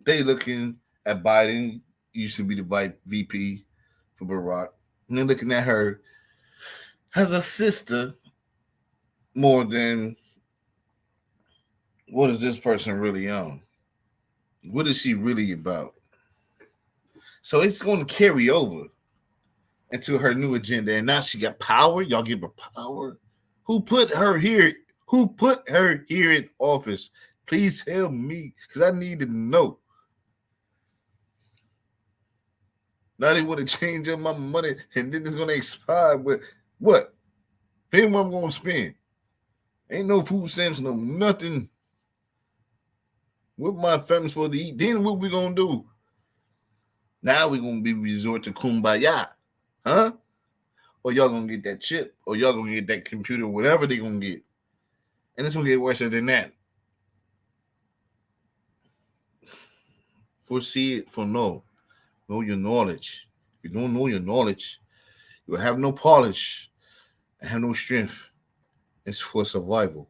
They looking at Biden, used to be the VP for Barack, and they're looking at her as a sister more than what is this person really on? What is she really about? So it's going to carry over into her new agenda. And now she got power. Y'all give her power. Who put her here? Who put her here in office? Please help me, because I need to know. Now they want to change up my money, and then it's going to expire. But what? Then what I'm going to spend? Ain't no food stamps, no nothing. What my family supposed to eat? Then what we going to do? Now we're going to be resort to kumbaya. Huh? Or y'all going to get that chip, or y'all going to get that computer, whatever they going to get. And it's going to get worse than that. Foresee it for know. Know your knowledge. If you don't know your knowledge, you will have no polish and have no strength. It's for survival.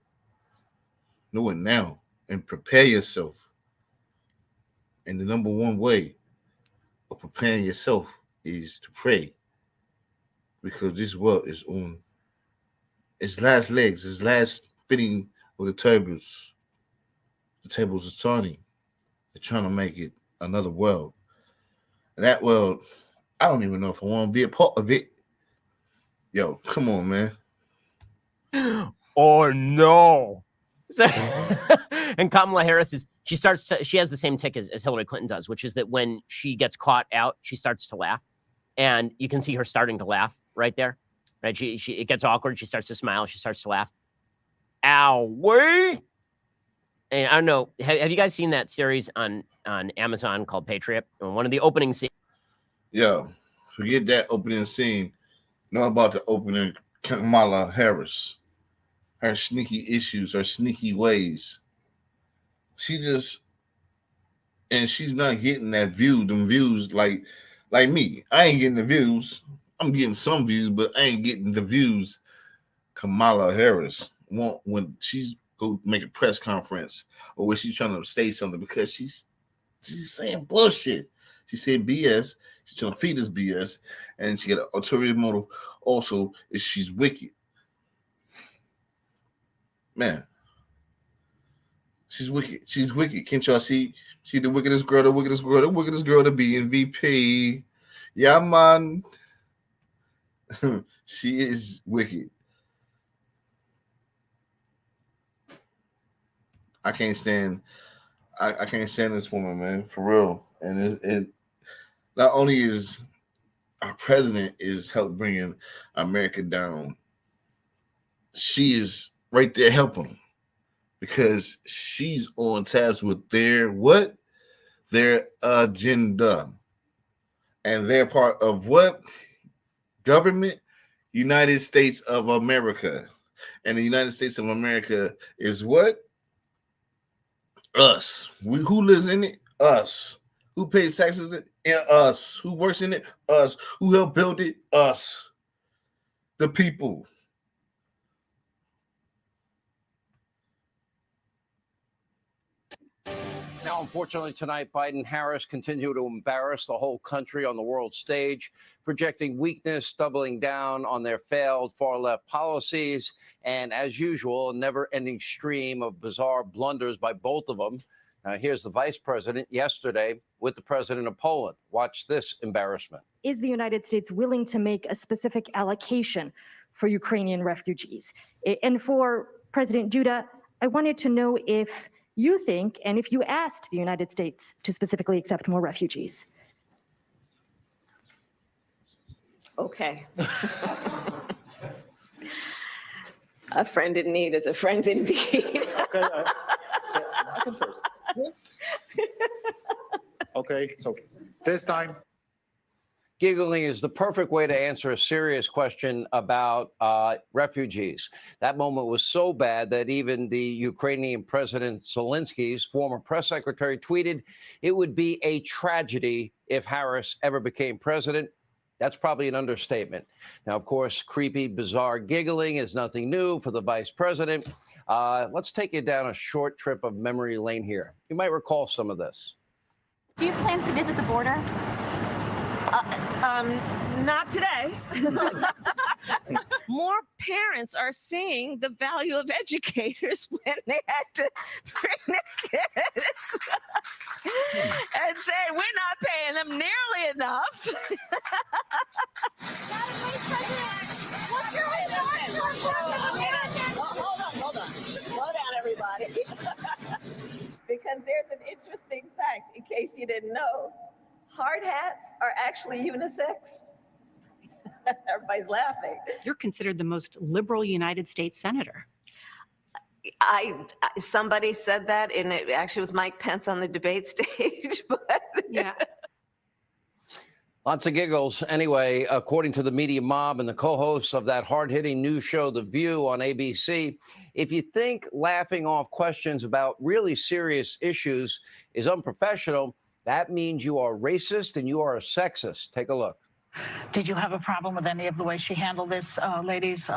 Know it now and prepare yourself. And the number one way of preparing yourself is to pray. Because this world is on its last legs, its last spinning of the tables. The tables are turning. They're trying to make it another world. And that world, I don't even know if I want to be a part of it. Yo, come on, man. Or no. And Kamala Harris she has the same tick as Hillary Clinton does, which is that when she gets caught out, she starts to laugh. And you can see her starting to laugh right there. Right? It gets awkward. She starts to smile. She starts to laugh. Ow, wait. And I don't know. Have you guys seen that series on Amazon called Patriot? One of the opening scenes. Yo, forget that opening scene. Know about the opening Kamala Harris. Her sneaky issues, her sneaky ways. She's not getting them views like me. I ain't getting the views. I'm getting some views, but I ain't getting the views Kamala Harris want when she's go make a press conference or when she's trying to say something, because she's saying bullshit. She's saying BS. She's trying to feed us BS, and she got an ulterior motive. Also, is she's wicked. Man, she's wicked. She's wicked. Can't y'all see? She the wickedest girl to be in VP. Yeah, man. She is wicked. I can't stand this woman, man, for real. And it not only is our president is help bringing America down, she is right there helping them, because she's on tabs with their agenda, and they're part of what government? United States of America. And the United States of America is what? Us. Who lives in it? Us. Who pays taxes in it? Us. Who works in it? Us. Who helped build it? Us. The people. Now, unfortunately, tonight, Biden and Harris continue to embarrass the whole country on the world stage, projecting weakness, doubling down on their failed far-left policies, and, as usual, a never-ending stream of bizarre blunders by both of them. Now, here's the vice president yesterday with the president of Poland. Watch this embarrassment. Is the United States willing to make a specific allocation for Ukrainian refugees? And for President Duda, I wanted to know if you think, and if you asked the United States to specifically accept more refugees. Okay. A friend in need is a friend indeed. Okay, I can first. Okay, so this time. Giggling is the perfect way to answer a serious question about refugees. That moment was so bad that even the Ukrainian President Zelensky's former press secretary tweeted, "It would be a tragedy if Harris ever became president." That's probably an understatement. Now, of course, creepy, bizarre giggling is nothing new for the vice president. Let's take you down a short trip of memory lane here. You might recall some of this. Do you have plans to visit the border? Not today. More parents are seeing the value of educators when they had to bring their kids and say, we're not paying them nearly enough. Hold on. Slow down, everybody. Because there's an interesting fact, in case you didn't know. Hard hats are actually unisex. Everybody's laughing. You're considered the most liberal United States senator. Somebody said that, and it actually was Mike Pence on the debate stage. But yeah. Lots of giggles. Anyway, according to the media mob and the co-hosts of that hard-hitting news show, The View on ABC, if you think laughing off questions about really serious issues is unprofessional, that means you are racist and you are a sexist. Take a look. Did you have a problem with any of the way she handled this, ladies?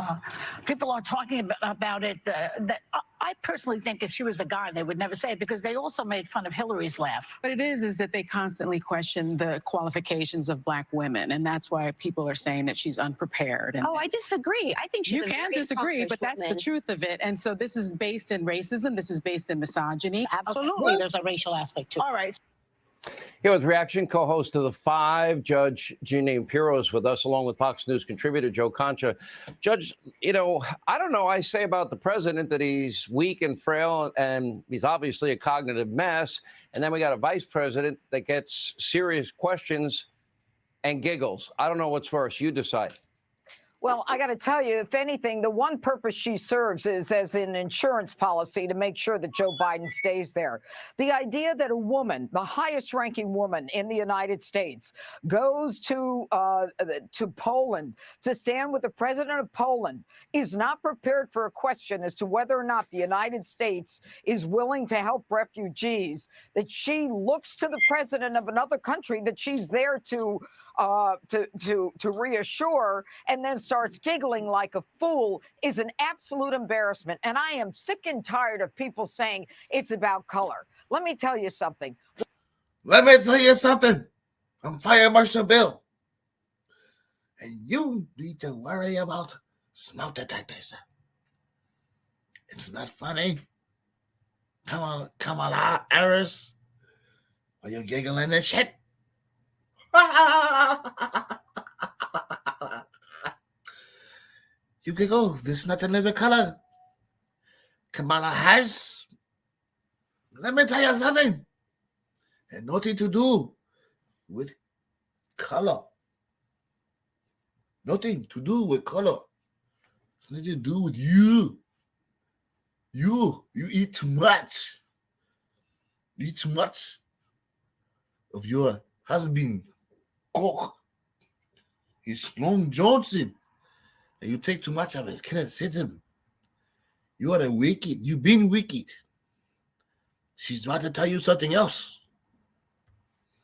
People are talking about it. That I personally think if she was a guy, they would never say it because they also made fun of Hillary's laugh. What it is that they constantly question the qualifications of Black women, and that's why people are saying that she's unprepared. And Oh, I disagree. I think she's you a can very disagree, but accomplished that's the woman. truth of it. And so this is based in racism. This is based in misogyny. Absolutely, there's a racial aspect to it. All right. Here with reaction, co-host of The Five, Judge Jeanine Pirro is with us, along with Fox News contributor Joe Concha. Judge, I don't know. I say about the president that he's weak and frail, and he's obviously a cognitive mess. And then we got a vice president that gets serious questions and giggles. I don't know what's worse. You decide. Well, I got to tell you, if anything, the one purpose she serves is as an insurance policy to make sure that Joe Biden stays there. The idea that a woman, the highest ranking woman in the United States, goes to Poland to stand with the president of Poland, is not prepared for a question as to whether or not the United States is willing to help refugees, that she looks to the president of another country that she's there to reassure, and then starts giggling like a fool, is an absolute embarrassment. And I am sick and tired of people saying it's about color. Let me tell you something. I'm Fire Marshal Bill. And you need to worry about smoke detectors. It's not funny. Come on, Harris. Are you giggling and shit? You giggle. This is not a living color. Kamala Harris. Let me tell you something. And nothing to do with color. Nothing to do with color. It's nothing to do with you. You eat too much. You eat too much of your husband, cook. He's Sloan Johnson. And you take too much of his criticism. You are a wicked. You've been wicked. She's about to tell you something else.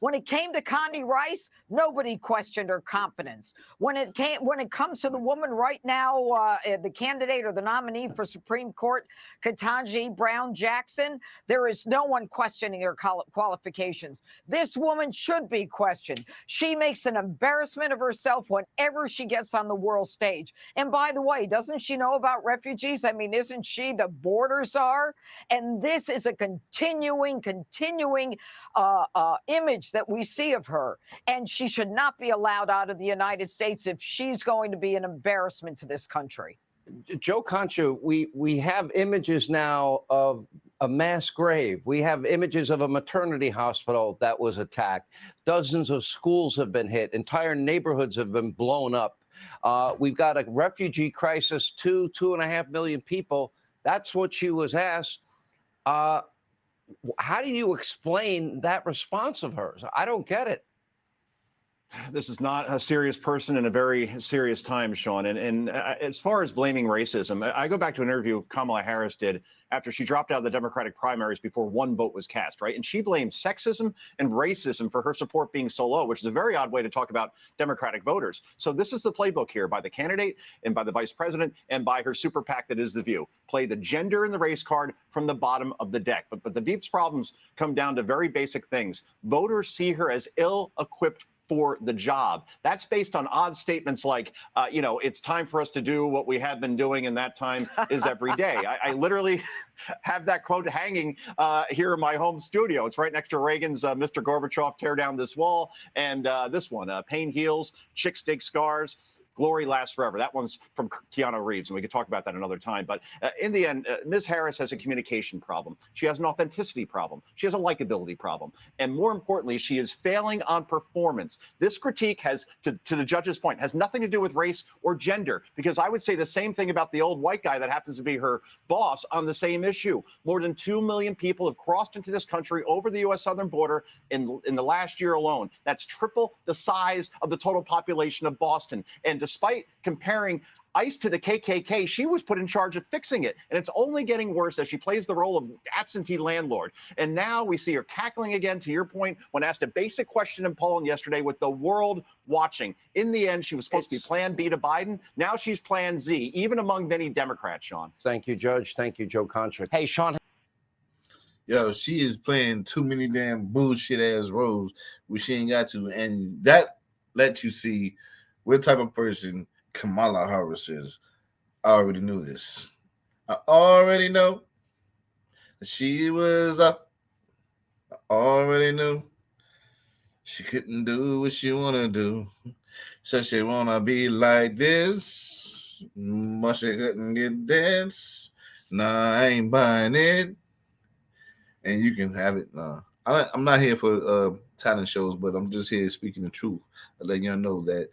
When it came to Condi Rice, nobody questioned her competence. When it comes to the woman right now, the candidate or the nominee for Supreme Court, Ketanji Brown Jackson, there is no one questioning her qualifications. This woman should be questioned. She makes an embarrassment of herself whenever she gets on the world stage. And by the way, doesn't she know about refugees? I mean, isn't she the border czar? And this is a continuing image that we see of her, and she should not be allowed out of the United States if she's going to be an embarrassment to this country. Joe Concha, we have images now of a mass grave. We have images of a maternity hospital that was attacked. Dozens of schools have been hit. Entire neighborhoods have been blown up. We've got a refugee crisis, 2.5 million people. That's what she was asked. How do you explain that response of hers? I don't get it. This is not a serious person in a very serious time, Sean. And as far as blaming racism, I go back to an interview Kamala Harris did after she dropped out of the Democratic primaries before one vote was cast, right? And she blamed sexism and racism for her support being so low, which is a very odd way to talk about Democratic voters. So this is the playbook here by the candidate and by the vice president and by her super PAC that is The View. Play the gender and the race card from the bottom of the deck. But the Veep's problems come down to very basic things. Voters see her as ill-equipped for the job. That's based on odd statements like, it's time for us to do what we have been doing, and that time is every day. I literally have that quote hanging here in my home studio. It's right next to Reagan's Mr. Gorbachev, tear down this wall, and this one, pain heals, chicks dig scars, glory lasts forever. That one's from Keanu Reeves, and we could talk about that another time. But in the end, Ms. Harris has a communication problem. She has an authenticity problem. She has a likability problem. And more importantly, she is failing on performance. This critique has, to the judge's point, has nothing to do with race or gender, because I would say the same thing about the old white guy that happens to be her boss on the same issue. More than 2 million people have crossed into this country over the U.S. southern border in the last year alone. That's triple the size of the total population of Boston. And despite comparing ICE to the KKK, she was put in charge of fixing it. And it's only getting worse as she plays the role of absentee landlord. And now we see her cackling again, to your point, when asked a basic question in Poland yesterday with the world watching. In the end, she was supposed to be Plan B to Biden. Now she's Plan Z, even among many Democrats, Sean. Thank you, Judge. Thank you, Joe Concha. Hey, Sean. Yo, she is playing too many damn bullshit ass roles where she ain't got to. And that lets you see what type of person Kamala Harris is. I already knew this. I already know that she was up. I already knew she couldn't do what she want to do. So she want to be like this, but she couldn't get this. Nah, I ain't buying it. And you can have it. I'm not here for talent shows, but I'm just here speaking the truth. I let y'all know that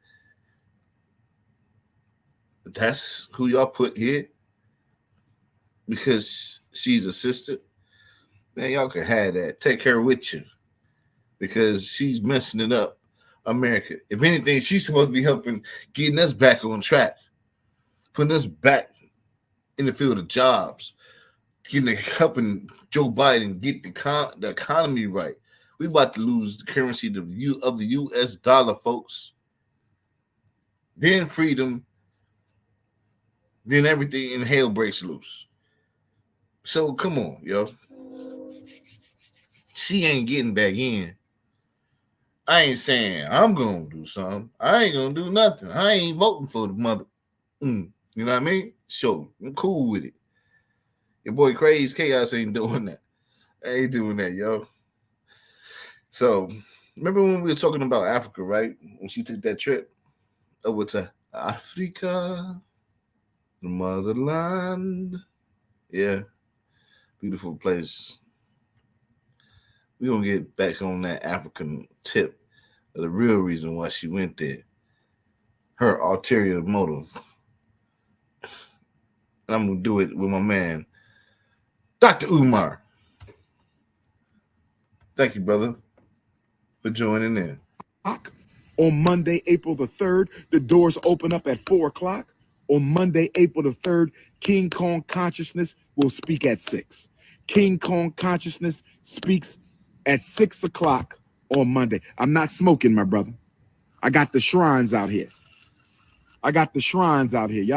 that's who y'all put here because she's a sister. Man, y'all can have that. Take her with you because she's messing it up, America. If anything, she's supposed to be helping getting us back on track, putting us back in the field of jobs, helping Joe Biden get the economy right. We about to lose the currency of the U.S. dollar, folks. Then freedom. Then everything in hell breaks loose. So come on, yo. She ain't getting back in. I ain't saying I'm gonna do something. I ain't gonna do nothing. I ain't voting for the mother. You know what I mean? Sure, I'm cool with it. Your boy Krazy Chaos ain't doing that. I ain't doing that, yo. So remember when we were talking about Africa, right? When she took that trip over to Africa. The motherland. Yeah. Beautiful place. We're going to get back on that African tip of the real reason why she went there. Her ulterior motive. And I'm going to do it with my man, Dr. Umar. Thank you, brother, for joining in. On Monday, April the 3rd, the doors open up at 4 o'clock. On Monday, April the 3rd, King Kong Consciousness will speak at 6. King Kong Consciousness speaks at 6 o'clock on Monday. I'm not smoking, my brother. I got the shrines out here. Y'all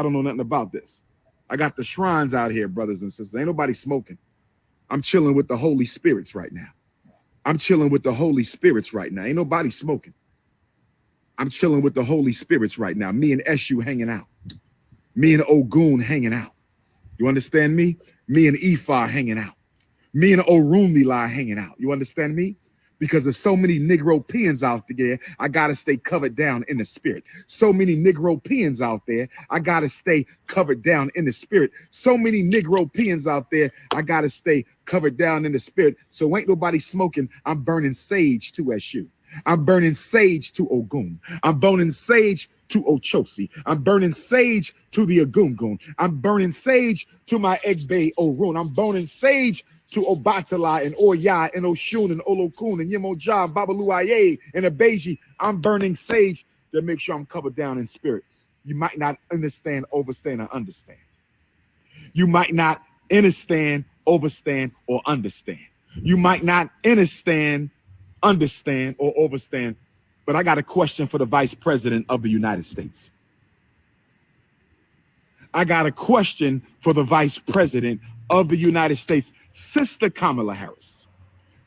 don't know nothing about this. I got the shrines out here, brothers and sisters. Ain't nobody smoking. I'm chilling with the Holy Spirits right now. Ain't nobody smoking. I'm chilling with the Holy Spirits right now. Me and Eshu hanging out. Me and Ogun hanging out. You understand me? Me and Ifa hanging out. Me and Orunmila hanging out. You understand me? Because there's so many Negropeans out there, I got to stay covered down in the spirit. So many Negropeans out there, I got to stay covered down in the spirit. So many Negropeans out there, I got to stay covered down in the spirit. So ain't nobody smoking. I'm burning sage to Eshu. I'm burning sage to Ogun. I'm burning sage to Ochosi. I'm burning sage to the Agungun. I'm burning sage to my Egbe Orun. I'm burning sage to Obatala and Oya and Oshun and Olokun and Yemoja and Babaluaye and Abeji. I'm burning sage to make sure I'm covered down in spirit. You might not understand, overstand, or understand. You might not understand, overstand, or understand. You might not understand, or overstand, but I got a question for the Vice President of the United States. Sister Kamala Harris,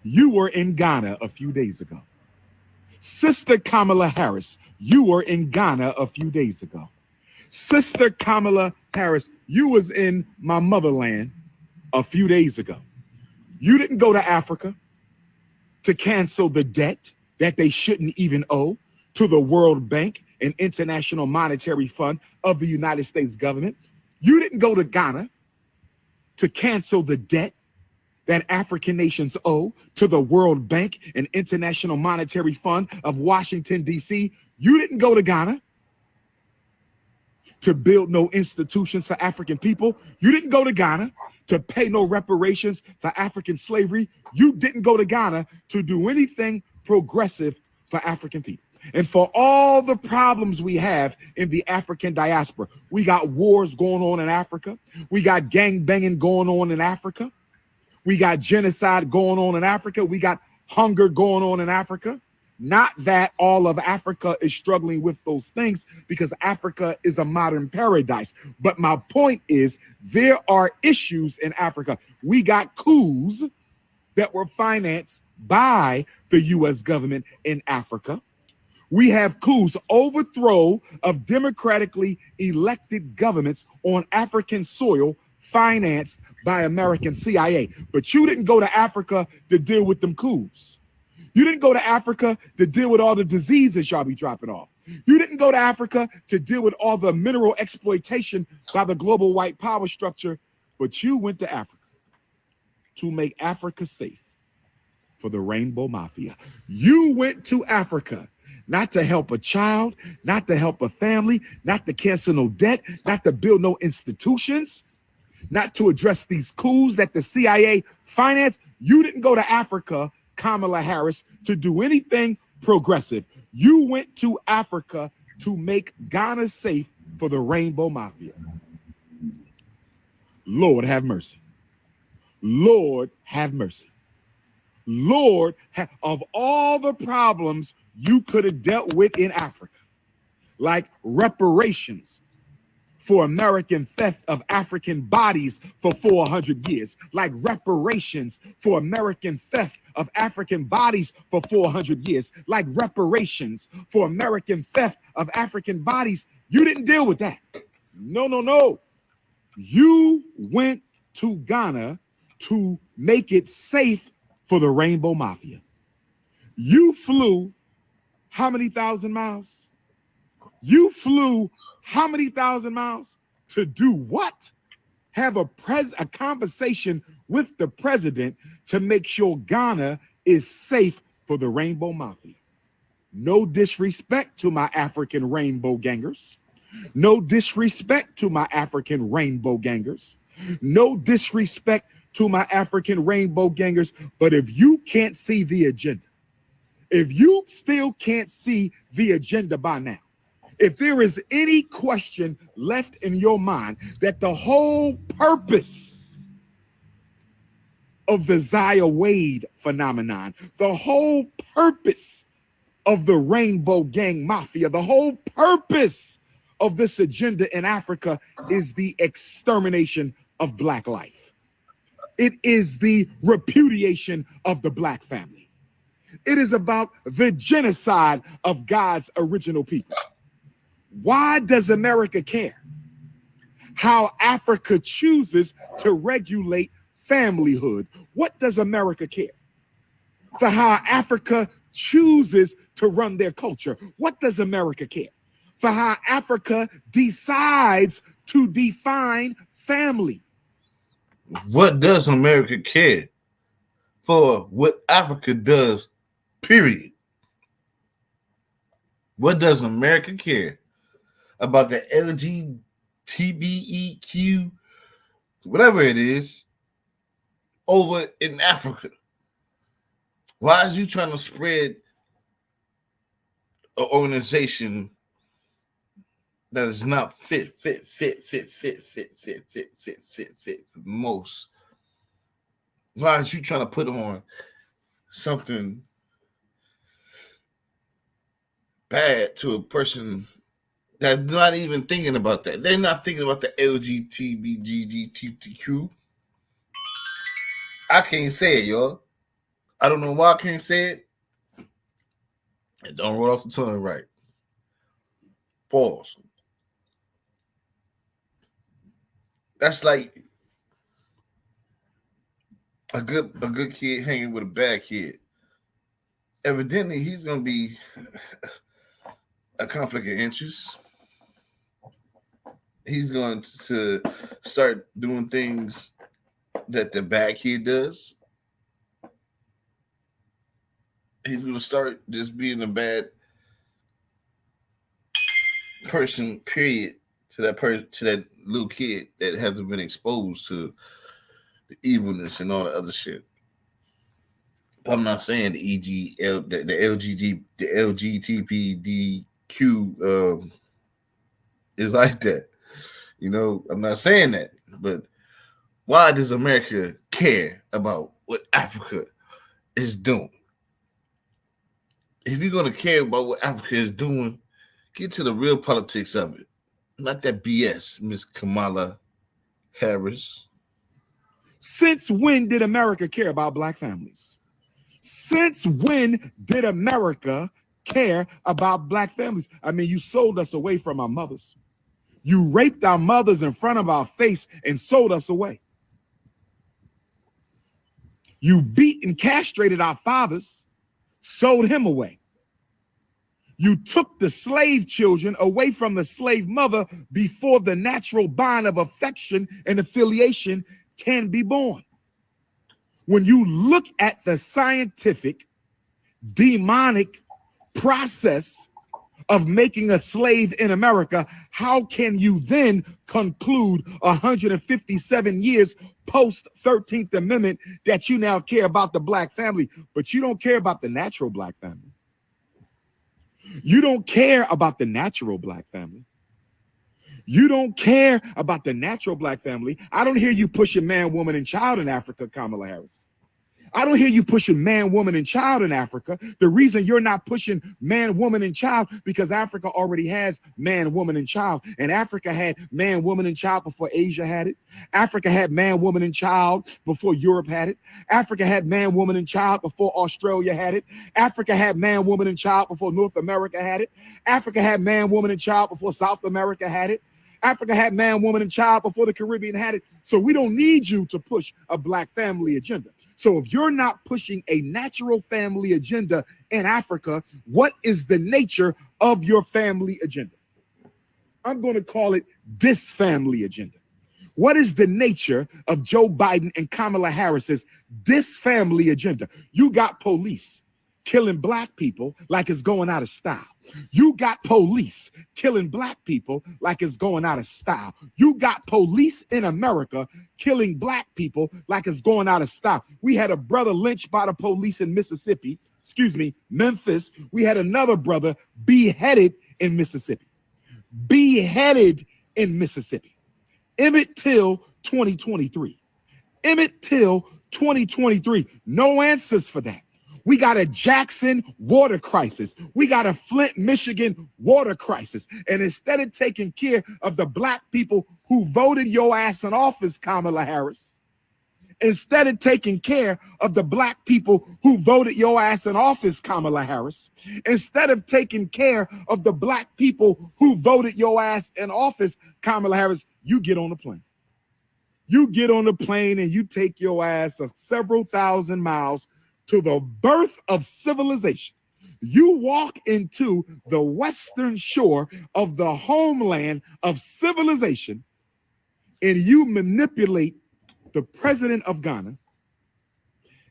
you were in Ghana a few days ago. Sister Kamala Harris, you were in Ghana a few days ago. Sister Kamala Harris, you was in my motherland a few days ago. You didn't go to Africa to cancel the debt that they shouldn't even owe to the World Bank and International Monetary Fund of the United States government. You didn't go to Ghana to cancel the debt that African nations owe to the World Bank and International Monetary Fund of Washington, D.C. You didn't go to Ghana to build no institutions for African people. You didn't go to Ghana to pay no reparations for African slavery. You didn't go to Ghana to do anything progressive for African people and for all the problems we have in the African diaspora. We got wars going on in Africa. We got gang banging going on in Africa. We got genocide going on in Africa. We got hunger going on in Africa. Not that all of Africa is struggling with those things, because Africa is a modern paradise. But my point is, there are issues in Africa. We got coups that were financed by the U.S. government in Africa. We have coups, overthrow of democratically elected governments on African soil financed by American CIA. But you didn't go to Africa to deal with them coups. You didn't go to Africa to deal with all the diseases y'all be dropping off. You didn't go to Africa to deal with all the mineral exploitation by the global white power structure, but you went to Africa to make Africa safe for the Rainbow Mafia. You went to Africa not to help a child, not to help a family, not to cancel no debt, not to build no institutions, not to address these coups that the CIA financed. You didn't go to Africa, Kamala Harris, to do anything progressive. You went to Africa to make Ghana safe for the Rainbow Mafia. Lord have mercy. Lord have mercy. Lord, of all the problems you could have dealt with in Africa, like reparations for American theft of African bodies for 400 years, like reparations for American theft of African bodies for 400 years, like reparations for American theft of African bodies. You didn't deal with that. No, no, no. You went to Ghana to make it safe for the Rainbow Mafia. You flew how many thousand miles? You flew how many thousand miles to do what? Have a conversation with the president to make sure Ghana is safe for the Rainbow Mafia. No disrespect to my African rainbow gangers. No disrespect to my African rainbow gangers. No disrespect to my African rainbow gangers. But if you can't see the agenda, if you still can't see the agenda by now, if there is any question left in your mind that the whole purpose of the Zaya Wade phenomenon, the whole purpose of the Rainbow Gang Mafia, the whole purpose of this agenda in Africa is the extermination of Black life. It is the repudiation of the Black family. It is about the genocide of God's original people. Why does America care how Africa chooses to regulate familyhood? What does America care for how Africa chooses to run their culture? What does America care for how Africa decides to define family? What does America care for what Africa does, period? What does America care about the LGBTQ, whatever it is, over in Africa? Why is you trying to spread an organization that is not fit for most? Why is you trying to put on something bad to a person that's not even thinking about that? They're not thinking about the LGBTQ. I can't say it, y'all. I don't know why I can't say it. It don't roll off the tongue right. Pause. That's like a good kid hanging with a bad kid. Evidently, he's gonna be a conflict of interest. He's going to start doing things that the bad kid does. He's going to start just being a bad person, period, to that little kid that hasn't been exposed to the evilness and all the other shit. I'm not saying the LGBTQ is like that. You know, I'm not saying that, but why does America care about what Africa is doing? If you're gonna care about what Africa is doing, get to the real politics of it, not that BS, Miss Kamala Harris. Since when did America care about black families? Since when did America care about black families? I mean, you sold us away from our mothers. You raped our mothers in front of our face and sold us away. You beat and castrated our fathers, sold him away. You took the slave children away from the slave mother before the natural bond of affection and affiliation can be born. When you look at the scientific, demonic process of making a slave in America, how can you then conclude 157 years post 13th Amendment that you now care about the black family, but you don't care about the natural black family? You don't care about the natural black family. You don't care about the natural black family. I don't hear you pushing man, woman, and child in Africa, Kamala Harris. I don't hear you pushing man, woman, and child in Africa. The reason you're not pushing man, woman, and child because Africa already has man, woman, and child. And Africa had man, woman, and child before Asia had it. Africa had man, woman, and child before Europe had it. Africa had man, woman, and child before Australia had it. Africa had man, woman, and child before North America had it. Africa had man, woman, and child before South America had it. Africa had man, woman, and child before the Caribbean had it. So we don't need you to push a black family agenda. So if you're not pushing a natural family agenda in Africa, what is the nature of your family agenda? I'm going to call it disfamily agenda. What is the nature of Joe Biden and Kamala Harris's disfamily agenda? You got police killing black people like it's going out of style. You got police killing black people like it's going out of style. You got police in America killing black people like it's going out of style. We had a brother lynched by the police in Memphis. We had another brother beheaded in Mississippi. Beheaded in Mississippi. Emmett Till 2023. Emmett Till 2023. No answers for that. We got a Jackson water crisis. We got a Flint, Michigan water crisis. And instead of taking care of the black people who voted your ass in office, Kamala Harris, instead of taking care of the black people who voted your ass in office, Kamala Harris, instead of taking care of the black people who voted your ass in office, Kamala Harris, you get on the plane. You get on the plane and you take your ass several thousand miles to the birth of civilization. You walk into the western shore of the homeland of civilization and you manipulate the president of Ghana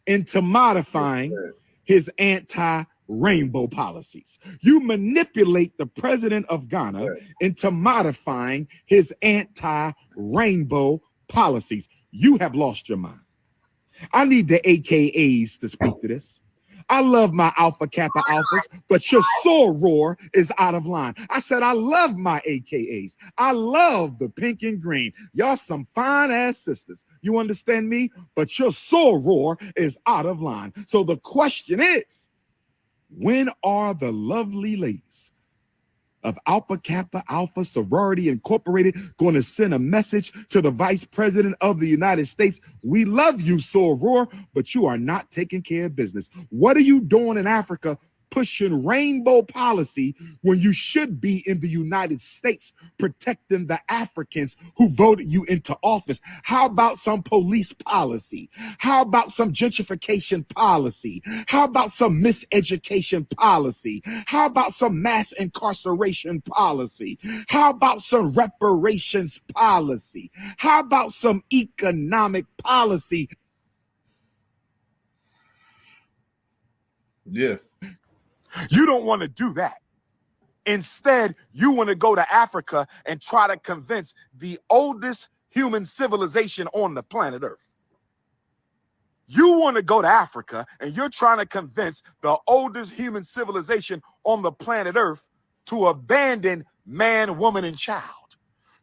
into modifying his anti-rainbow policies. You manipulate the president of Ghana into modifying his anti-rainbow policies. You have lost your mind. I need the AKAs to speak to this. I love my Alpha Kappa Alphas, but your soror is out of line. I said, I love my AKAs. I love the pink and green. Y'all some fine ass sisters. You understand me? But your soror is out of line. So the question is, when are the lovely ladies of Alpha Kappa Alpha Sorority Incorporated going to send a message to the Vice President of the United States? We love you, soror, but you are not taking care of business. What are you doing in Africa pushing rainbow policy when you should be in the United States protecting the Africans who voted you into office? How about some police policy? How about some gentrification policy? How about some miseducation policy? How about some mass incarceration policy? How about some reparations policy? How about some economic policy? Yeah. You don't want to do that. Instead, you want to go to Africa and try to convince the oldest human civilization on the planet Earth. You want to go to Africa and you're trying to convince the oldest human civilization on the planet Earth to abandon man, woman, and child,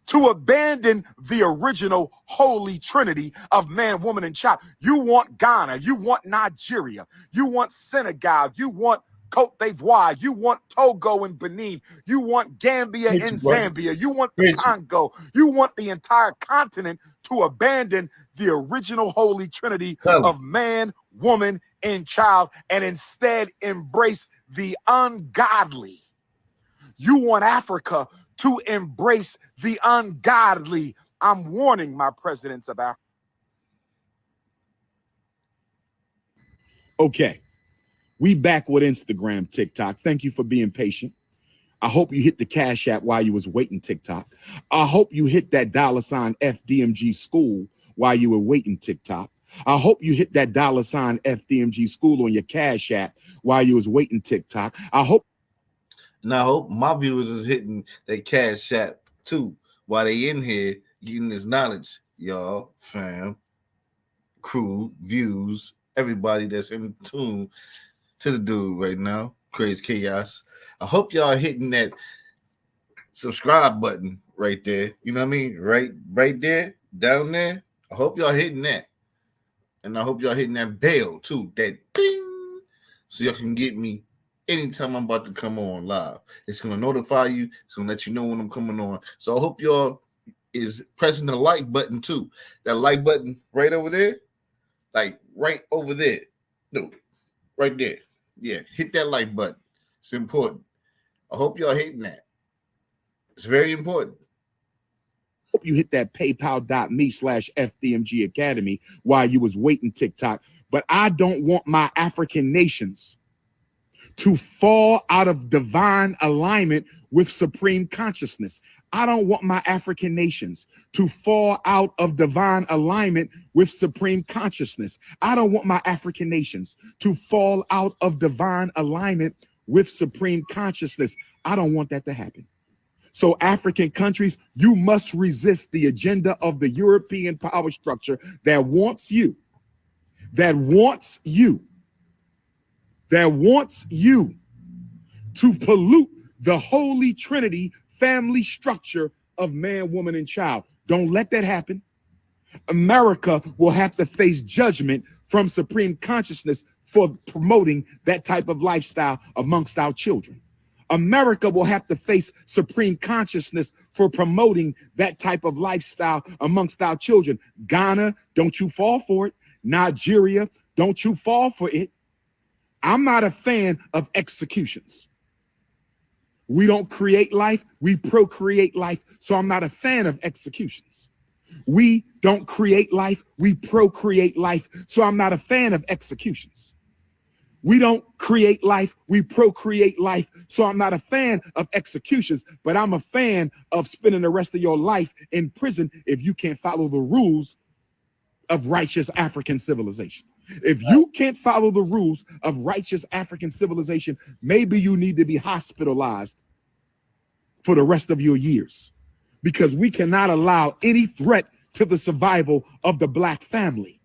to abandon the original holy trinity of man, woman, and child. You want Ghana, you want Nigeria, you want Senegal, you want Cote d'Ivoire, you want Togo and Benin, you want Gambia and Zambia, you want the Congo, you want the entire continent to abandon the original holy trinity of man, woman, and child, and instead embrace the ungodly. You want Africa to embrace the ungodly. I'm warning my presidents of Africa. Okay, we back with Instagram, TikTok. Thank you for being patient. I hope you hit the Cash App while you was waiting, TikTok. I hope you hit that $ FDMG school while you were waiting, TikTok. I hope you hit that $ FDMG school on your Cash App while you was waiting, TikTok. I hope my viewers is hitting their Cash App too while they in here getting this knowledge, y'all, fam, crew, views, everybody that's in tune to the dude right now, Crazy Chaos. I hope y'all hitting that subscribe button right there. You know what I mean? Right there, down there. I hope y'all hitting that. And I hope y'all hitting that bell too, that ding, so y'all can get me anytime I'm about to come on live. It's going to notify you. It's going to let you know when I'm coming on. So I hope y'all is pressing the like button too. That like button right over there. Like right over there. No, right there. Yeah, hit that like button. It's important. I hope y'all hitting that. It's very important. Hope you hit that paypal.me/FDMG Academy while you was waiting, TikTok. But I don't want my African nations to fall out of divine alignment with supreme consciousness. I don't want my African nations to fall out of divine alignment with supreme consciousness. I don't want my African nations to fall out of divine alignment with supreme consciousness. I don't want that to happen. So African countries, you must resist the agenda of the European power structure that wants you to pollute the holy trinity family structure of man, woman, and child. Don't let that happen. America will have to face judgment from supreme consciousness for promoting that type of lifestyle amongst our children. America will have to face supreme consciousness for promoting that type of lifestyle amongst our children. Ghana, don't you fall for it. Nigeria, don't you fall for it. I'm not a fan of executions. We don't create life, we procreate life. So I'm not a fan of executions. We don't create life, we procreate life. So I'm not a fan of executions. We don't create life, we procreate life. So I'm not a fan of executions, but I'm a fan of spending the rest of your life in prison if you can't follow the rules of righteous African civilization. If you can't follow the rules of righteous African civilization, maybe you need to be hospitalized for the rest of your years, because we cannot allow any threat to the survival of the Black family.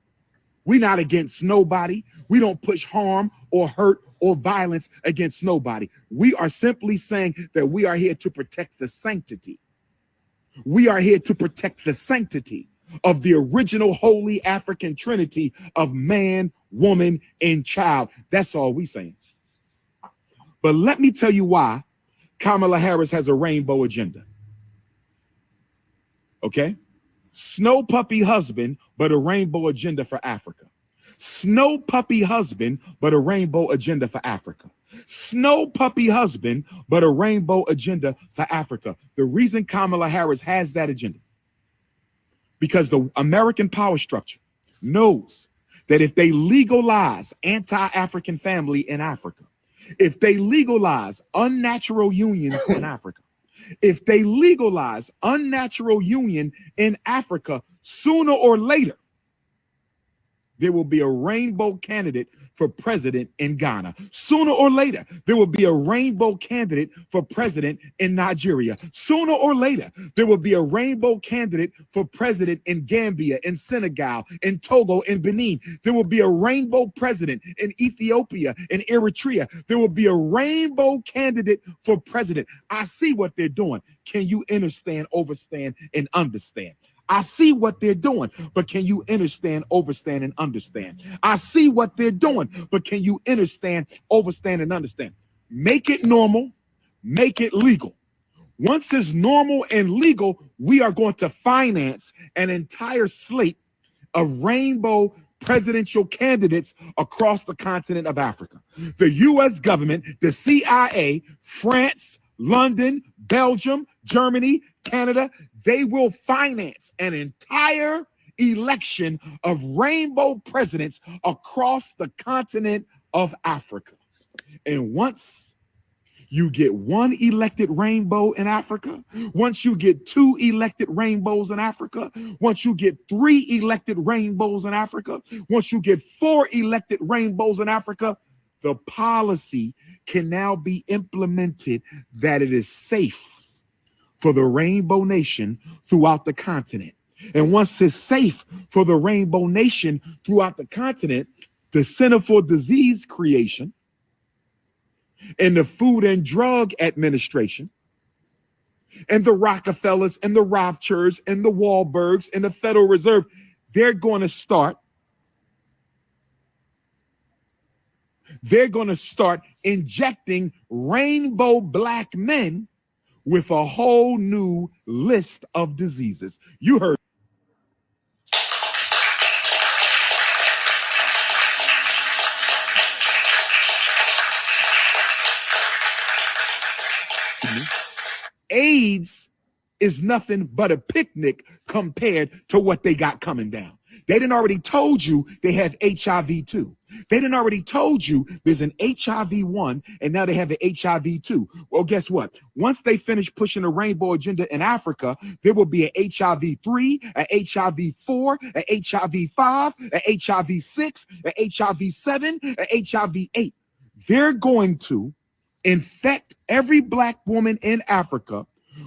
We're not against nobody. We don't push harm or hurt or violence against nobody. We are simply saying that we are here to protect the sanctity. We are here to protect the sanctity of the original holy African trinity of man, woman, and child. That's all we saying. But let me tell you why Kamala Harris has a rainbow agenda. Okay? Snow puppy husband, but a rainbow agenda for Africa. Snow puppy husband, but a rainbow agenda for Africa. Snow puppy husband, but a rainbow agenda for Africa. The reason Kamala Harris has that agenda, because the American power structure knows that if they legalize anti-African family in Africa, if they legalize unnatural unions in Africa, if they legalize unnatural union in Africa, sooner or later, there will be a rainbow candidate for president in Ghana. Sooner or later, there will be a rainbow candidate for president in Nigeria. Sooner or later, there will be a rainbow candidate for president in Gambia, in Senegal, in Togo, in Benin. There will be a rainbow president in Ethiopia, in Eritrea. There will be a rainbow candidate for president. I see what they're doing. Can you understand, overstand, and understand? I see what they're doing, but can you understand, overstand, and understand? I see what they're doing, but can you understand, overstand, and understand? Make it normal, make it legal. Once it's normal and legal, we are going to finance an entire slate of rainbow presidential candidates across the continent of Africa. The U.S. government, the CIA, France, London, Belgium, Germany, Canada, they will finance an entire election of rainbow presidents across the continent of Africa. And once you get one elected rainbow in Africa, once you get two elected rainbows in Africa, once you get three elected rainbows in Africa, once you get four elected rainbows in Africa, the policy can now be implemented that it is safe for the rainbow nation throughout the continent. And once it's safe for the rainbow nation throughout the continent, the Center for Disease Creation and the Food and Drug Administration and the Rockefellers and the Rothschilds and the Wahlbergs and the Federal Reserve, they're going to start injecting rainbow black men with a whole new list of diseases. You heard. AIDS is nothing but a picnic compared to what they got coming down. They done already told you they have HIV too. They done already told you there's an HIV 1 and now they have an HIV 2. Well, guess what? Once they finish pushing the rainbow agenda in Africa, there will be an HIV 3, an HIV 4, an HIV 5, an HIV 6, an HIV 7, an HIV 8. They're going to infect every black woman in Africa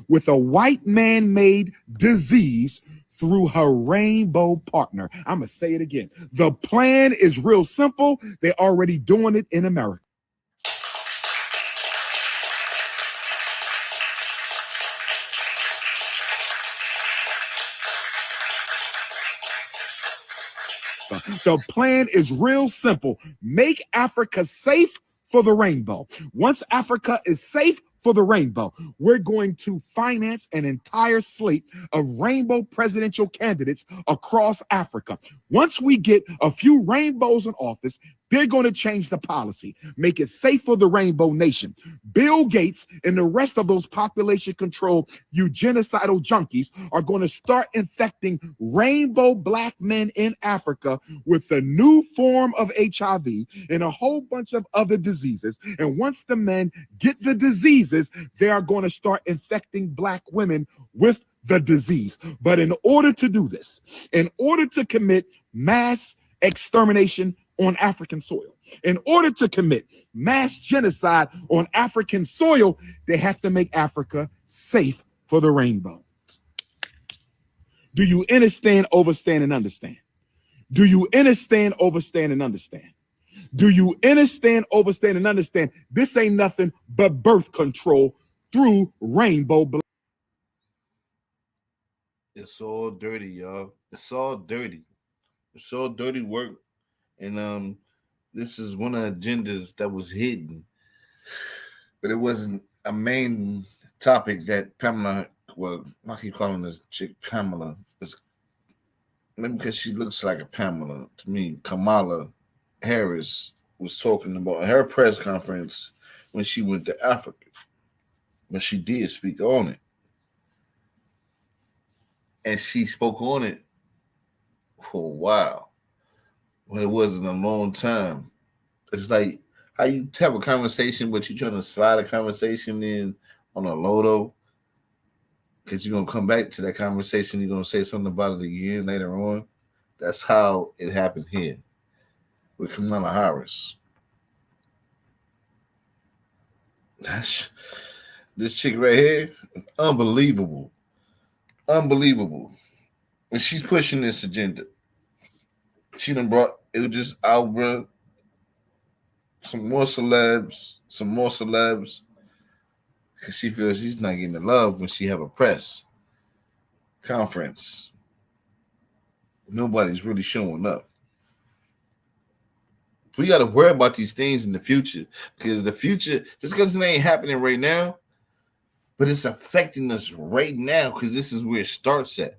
with a white man-made disease through her rainbow partner. I'm going to say it again. The plan is real simple. They're already doing it in America. The plan is real simple. Make Africa safe for the rainbow. Once Africa is safe for the rainbow, we're going to finance an entire slate of rainbow presidential candidates across Africa. Once we get a few rainbows in office, they're going to change the policy, make it safe for the rainbow nation. Bill Gates and the rest of those population control eugenicidal junkies are going to start infecting rainbow black men in Africa with a new form of HIV and a whole bunch of other diseases. And once the men get the diseases, they are going to start infecting black women with the disease. But in order to do this, in order to commit mass extermination on African soil, in order to commit mass genocide on African soil, they have to make Africa safe for the rainbow. Do you understand, overstand, and understand? Do you understand, overstand, and understand? Do you understand, overstand, and understand? This ain't nothing but birth control through rainbow blood. It's all dirty, y'all. It's all dirty. It's all dirty work. And this is one of the agendas that was hidden, but it wasn't a main topic that Pamela, well, I keep calling this chick Pamela, maybe because she looks like a Pamela to me. Kamala Harris was talking about in her press conference when she went to Africa, but she did speak on it. And she spoke on it for a while. But it wasn't a long time. It's like how you have a conversation, but you're trying to slide a conversation in on a lodo because you're going to come back to that conversation. You're going to say something about it again later on. That's how it happened here with Kamala Harris. This chick right here, unbelievable. Unbelievable. And she's pushing this agenda. She done brought, it was just out, bro. Some more celebs. Because she feels she's not getting the love when she have a press conference. Nobody's really showing up. We got to worry about these things in the future, because the future, just because it ain't happening right now, but it's affecting us right now, because this is where it starts at.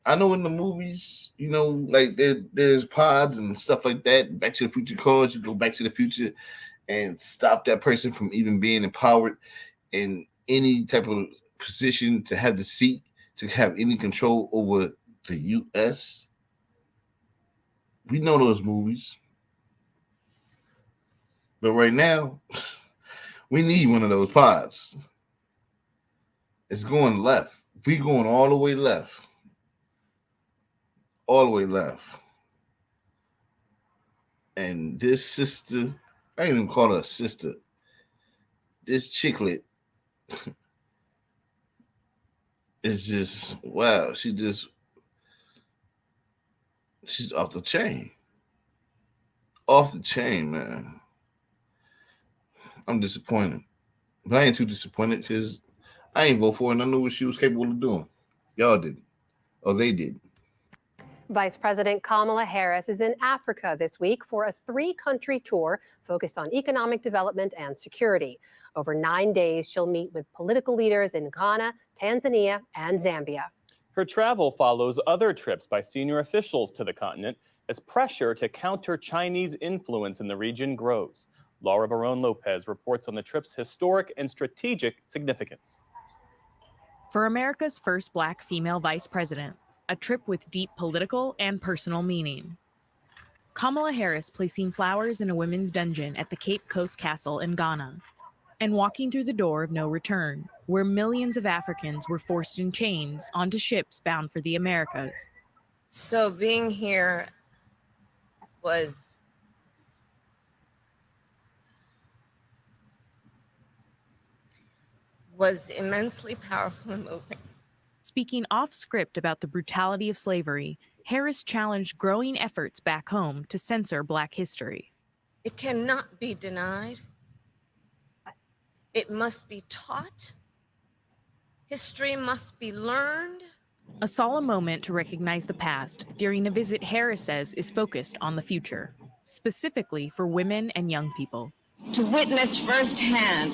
I know in the movies, you know, like there's pods and stuff like that. Back to the Future cars, you go back to the future and stop that person from even being empowered in any type of position to have the seat, to have any control over the U.S. We know those movies. But right now, we need one of those pods. It's going left. We going all the way left. All the way left. And this sister, I ain't even call her a sister. This chicklet is just, wow. She's off the chain. Off the chain, man. I'm disappointed. But I ain't too disappointed because I ain't vote for her and I knew what she was capable of doing. Y'all didn't. Or they didn't. Vice President Kamala Harris is in Africa this week for a 3-country tour focused on economic development and security. Over 9 days, she'll meet with political leaders in Ghana, Tanzania, and Zambia. Her travel follows other trips by senior officials to the continent as pressure to counter Chinese influence in the region grows. Laura Barone Lopez reports on the trip's historic and strategic significance. For America's first Black female vice president, a trip with deep political and personal meaning. Kamala Harris placing flowers in a women's dungeon at the Cape Coast Castle in Ghana, and walking through the door of no return, where millions of Africans were forced in chains onto ships bound for the Americas. So being here was immensely powerful and moving. Speaking off script about the brutality of slavery, Harris challenged growing efforts back home to censor Black history. It cannot be denied. It must be taught. History must be learned. A solemn moment to recognize the past during a visit Harris says is focused on the future, specifically for women and young people. To witness firsthand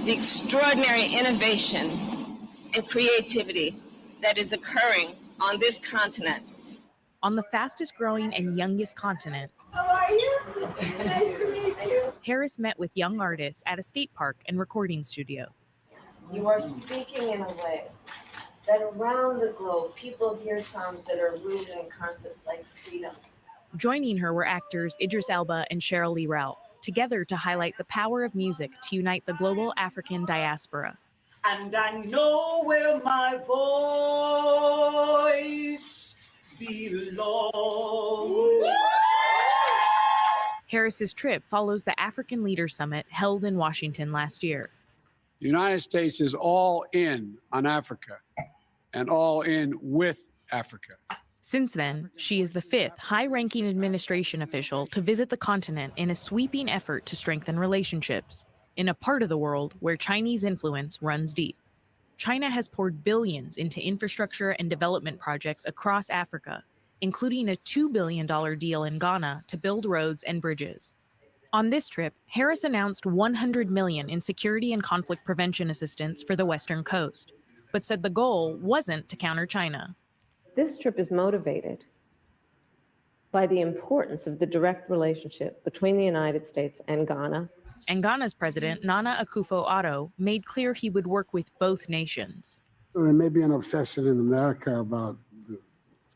the extraordinary innovation and creativity that is occurring on this continent. On the fastest growing and youngest continent, How are you? Nice to meet you. Harris met with young artists at a skate park and recording studio. You are speaking in a way that around the globe, people hear sounds that are rooted in concepts like freedom. Joining her were actors Idris Elba and Sheryl Lee Ralph, together to highlight the power of music to unite the global African diaspora. And I know where my voice belongs. Harris's trip follows the African Leaders Summit held in Washington last year. The United States is all in on Africa and all in with Africa. Since then, she is the 5th high-ranking administration official to visit the continent in a sweeping effort to strengthen relationships in a part of the world where Chinese influence runs deep. China has poured billions into infrastructure and development projects across Africa, including a $2 billion deal in Ghana to build roads and bridges. On this trip, Harris announced $100 million in security and conflict prevention assistance for the Western Coast, but said the goal wasn't to counter China. This trip is motivated by the importance of the direct relationship between the United States and Ghana. And Ghana's president, Nana Akufo-Addo, made clear he would work with both nations. There may be an obsession in America about the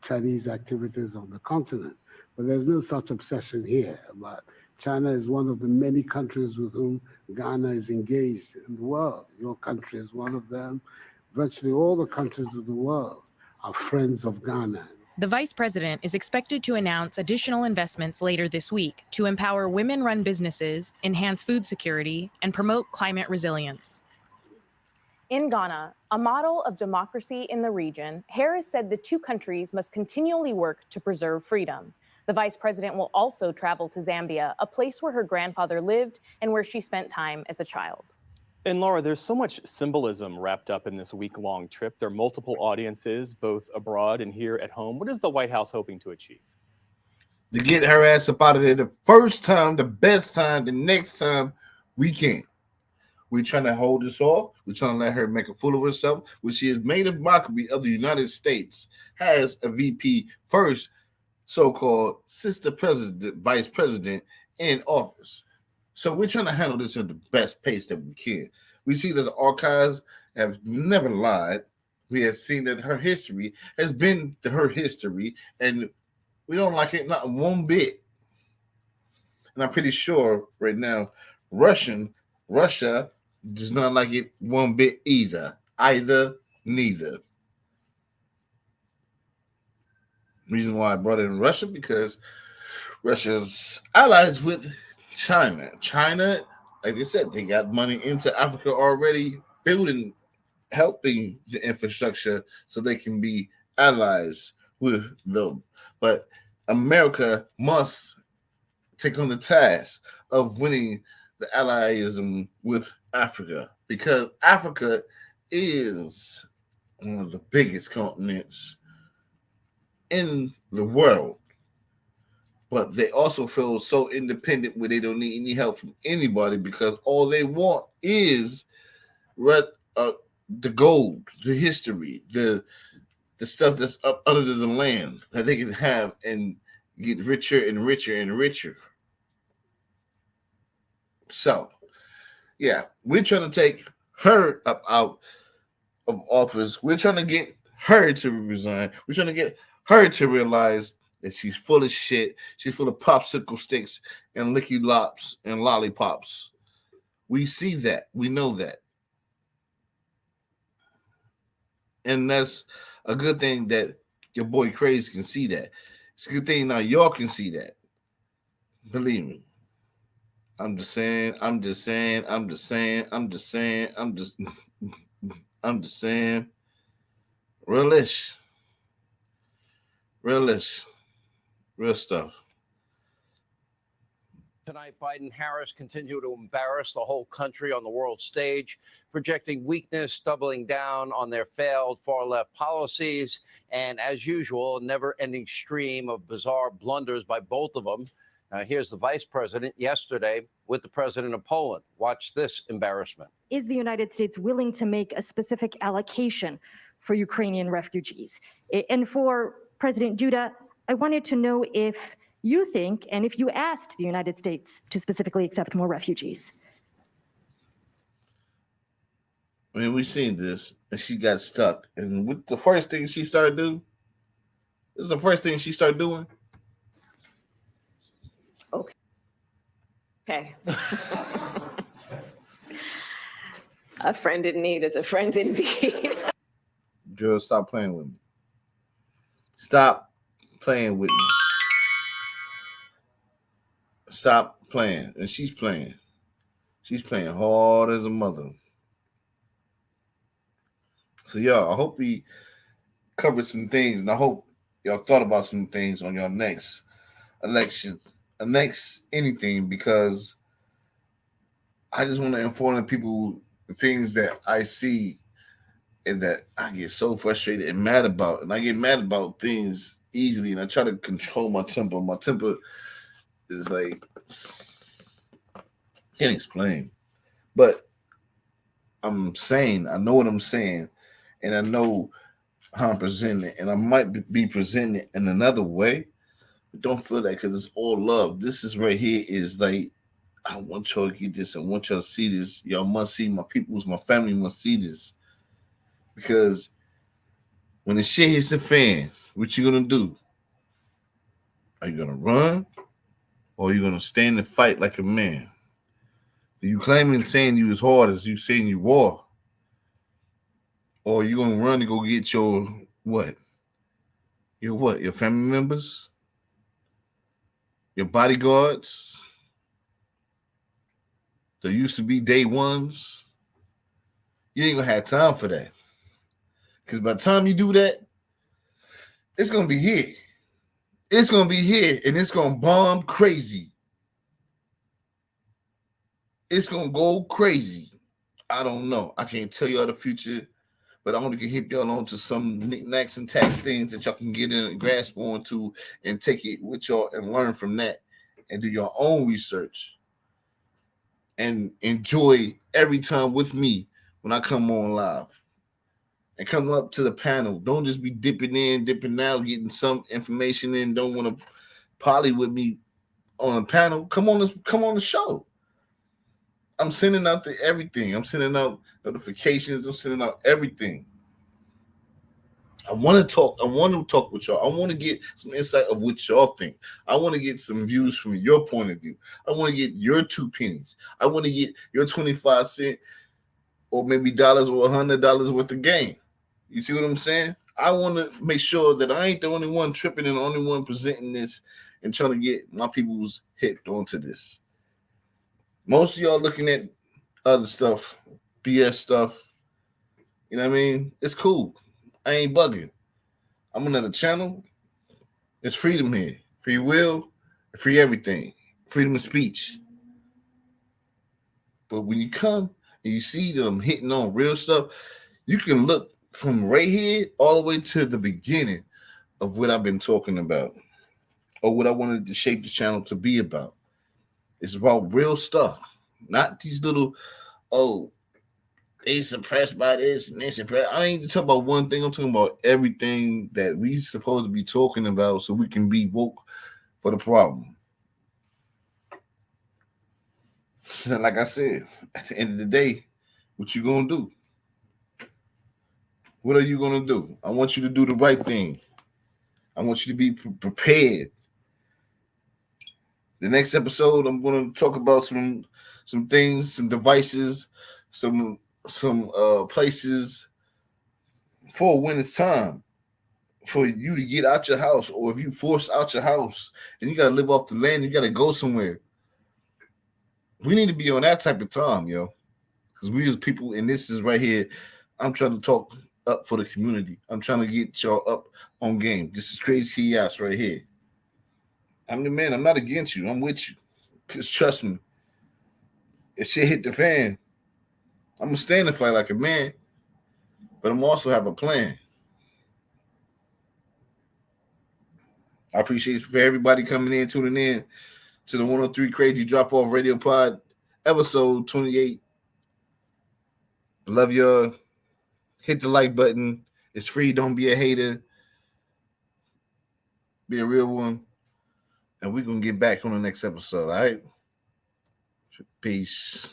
Chinese activities on the continent, but there's no such obsession here. But China is one of the many countries with whom Ghana is engaged in the world. Your country is one of them. Virtually all the countries of the world are friends of Ghana. The vice president is expected to announce additional investments later this week to empower women-run businesses, enhance food security, and promote climate resilience. In Ghana, a model of democracy in the region, Harris said the two countries must continually work to preserve freedom. The vice president will also travel to Zambia, a place where her grandfather lived and where she spent time as a child. And Laura, there's so much symbolism wrapped up in this week-long trip. There are multiple audiences, both abroad and here at home. What is the White House hoping to achieve? To get her ass up out of there the first time, the best time, the next time we can. We're trying to hold this off. We're trying to let her make a fool of herself, which she has made a mockery of the United States, has a VP, first so-called sister president, vice president in office. So we're trying to handle this at the best pace that we can. We see that the archives have never lied. We have seen that her history has been her history, and we don't like it not one bit. And I'm pretty sure right now, Russia does not like it one bit either. Neither. Reason why I brought in Russia, because Russia's allies with China. China, like I said, they got money into Africa already, helping the infrastructure so they can be allies with them. But America must take on the task of winning the allyism with Africa, because Africa is one of the biggest continents in the world. But they also feel so independent where they don't need any help from anybody, because all they want is the gold, the history, the stuff that's up under the land that they can have and get richer and richer and richer. So, yeah, we're trying to take her up out of office. We're trying to get her to resign. We're trying to get her to realize that she's full of shit. She's full of popsicle sticks and licky lops and lollipops. We see that. We know that. And that's a good thing that your boy Krazy can see that. It's a good thing now y'all can see that. Believe me. I'm just saying. Realish. Real stuff. Tonight, Biden and Harris continue to embarrass the whole country on the world stage, projecting weakness, doubling down on their failed far-left policies, and as usual, a never-ending stream of bizarre blunders by both of them. Here's the vice president yesterday with the president of Poland. Watch this embarrassment. Is the United States willing to make a specific allocation for Ukrainian refugees? And for President Duda, I wanted to know if you think, and if you asked the United States to specifically accept more refugees. I mean, we've seen this, and she got stuck. And what the first thing she started doing? This is the first thing she started doing. Okay. A friend in need is a friend indeed. Girl, stop playing with me. Stop playing with me. Stop playing. And she's playing. She's playing hard as a mother. So, y'all, I hope we covered some things, and I hope y'all thought about some things on your next election, next anything, because I just want to inform the people the things that I see and that I get so frustrated and mad about. And I get mad about things easily, and I try to control my temper. My temper is like, can't explain. But I'm saying, I know what I'm saying, and I know how I'm presenting it, and I might be presenting it in another way. But don't feel that, because it's all love. This is right here is like, I want y'all to get this. I want y'all to see this. Y'all must see, my peoples, my family must see this. Because when the shit hits the fan, what you gonna do? Are you gonna run, or are you gonna stand and fight like a man? Are you claiming saying you as hard as you saying you war? Or are you gonna run and go get your what? Your what? Your family members? Your bodyguards? There used to be day ones. You ain't gonna have time for that. Because by the time you do that, it's gonna be here. It's gonna be here and it's gonna bomb crazy. It's gonna go crazy. I don't know. I can't tell y'all the future, but I only can hit y'all on to some knickknacks and tax things that y'all can get in and grasp onto and take it with y'all and learn from that and do your own research and enjoy every time with me when I come on live. And come up to the panel. Don't just be dipping in, dipping out, getting some information in. Don't want to poly with me on a panel. Come on the show. I'm sending out everything. I'm sending out notifications. I'm sending out everything. I want to talk. I want to talk with y'all. I want to get some insight of what y'all think. I want to get some views from your point of view. I want to get your 2 pennies. I want to get your 25 cents or maybe dollars or $100 worth of game. You see what I'm saying? I want to make sure that I ain't the only one tripping and the only one presenting this and trying to get my people's hipped onto this. Most of y'all looking at other stuff, BS stuff. You know what I mean? It's cool. I ain't bugging. I'm another channel. There's freedom here. Free will, free everything. Freedom of speech. But when you come and you see that I'm hitting on real stuff, you can look from right here all the way to the beginning of what I've been talking about or what I wanted to shape the channel to be about. It's about real stuff, not these little, they suppressed by this and they suppressed. I ain't talking about one thing. I'm talking about everything that we supposed to be talking about so we can be woke for the problem. Like I said, at the end of the day, what you gonna do? What are you gonna do? I want you to do the right thing. I want you to be prepared. The next episode, I'm going to talk about some things, some devices, some places for when it's time for you to get out your house, or if you forced out your house and you got to live off the land, you got to go somewhere. We need to be on that type of time, yo, because we as people, and this is right here, I'm trying to talk up for the community. I'm trying to get y'all up on game. This is Crazy Chaos right here. I'm the man. I'm not against you. I'm with you. Because trust me, if shit hit the fan, I'm going to stand and fight like a man. But I'm also have a plan. I appreciate for everybody coming in, tuning in to the 103 Crazy Dropoff Radiopod, episode 28. Love y'all. Hit the like button. It's free. Don't be a hater. Be a real one. And we're going to get back on the next episode, all right? Peace.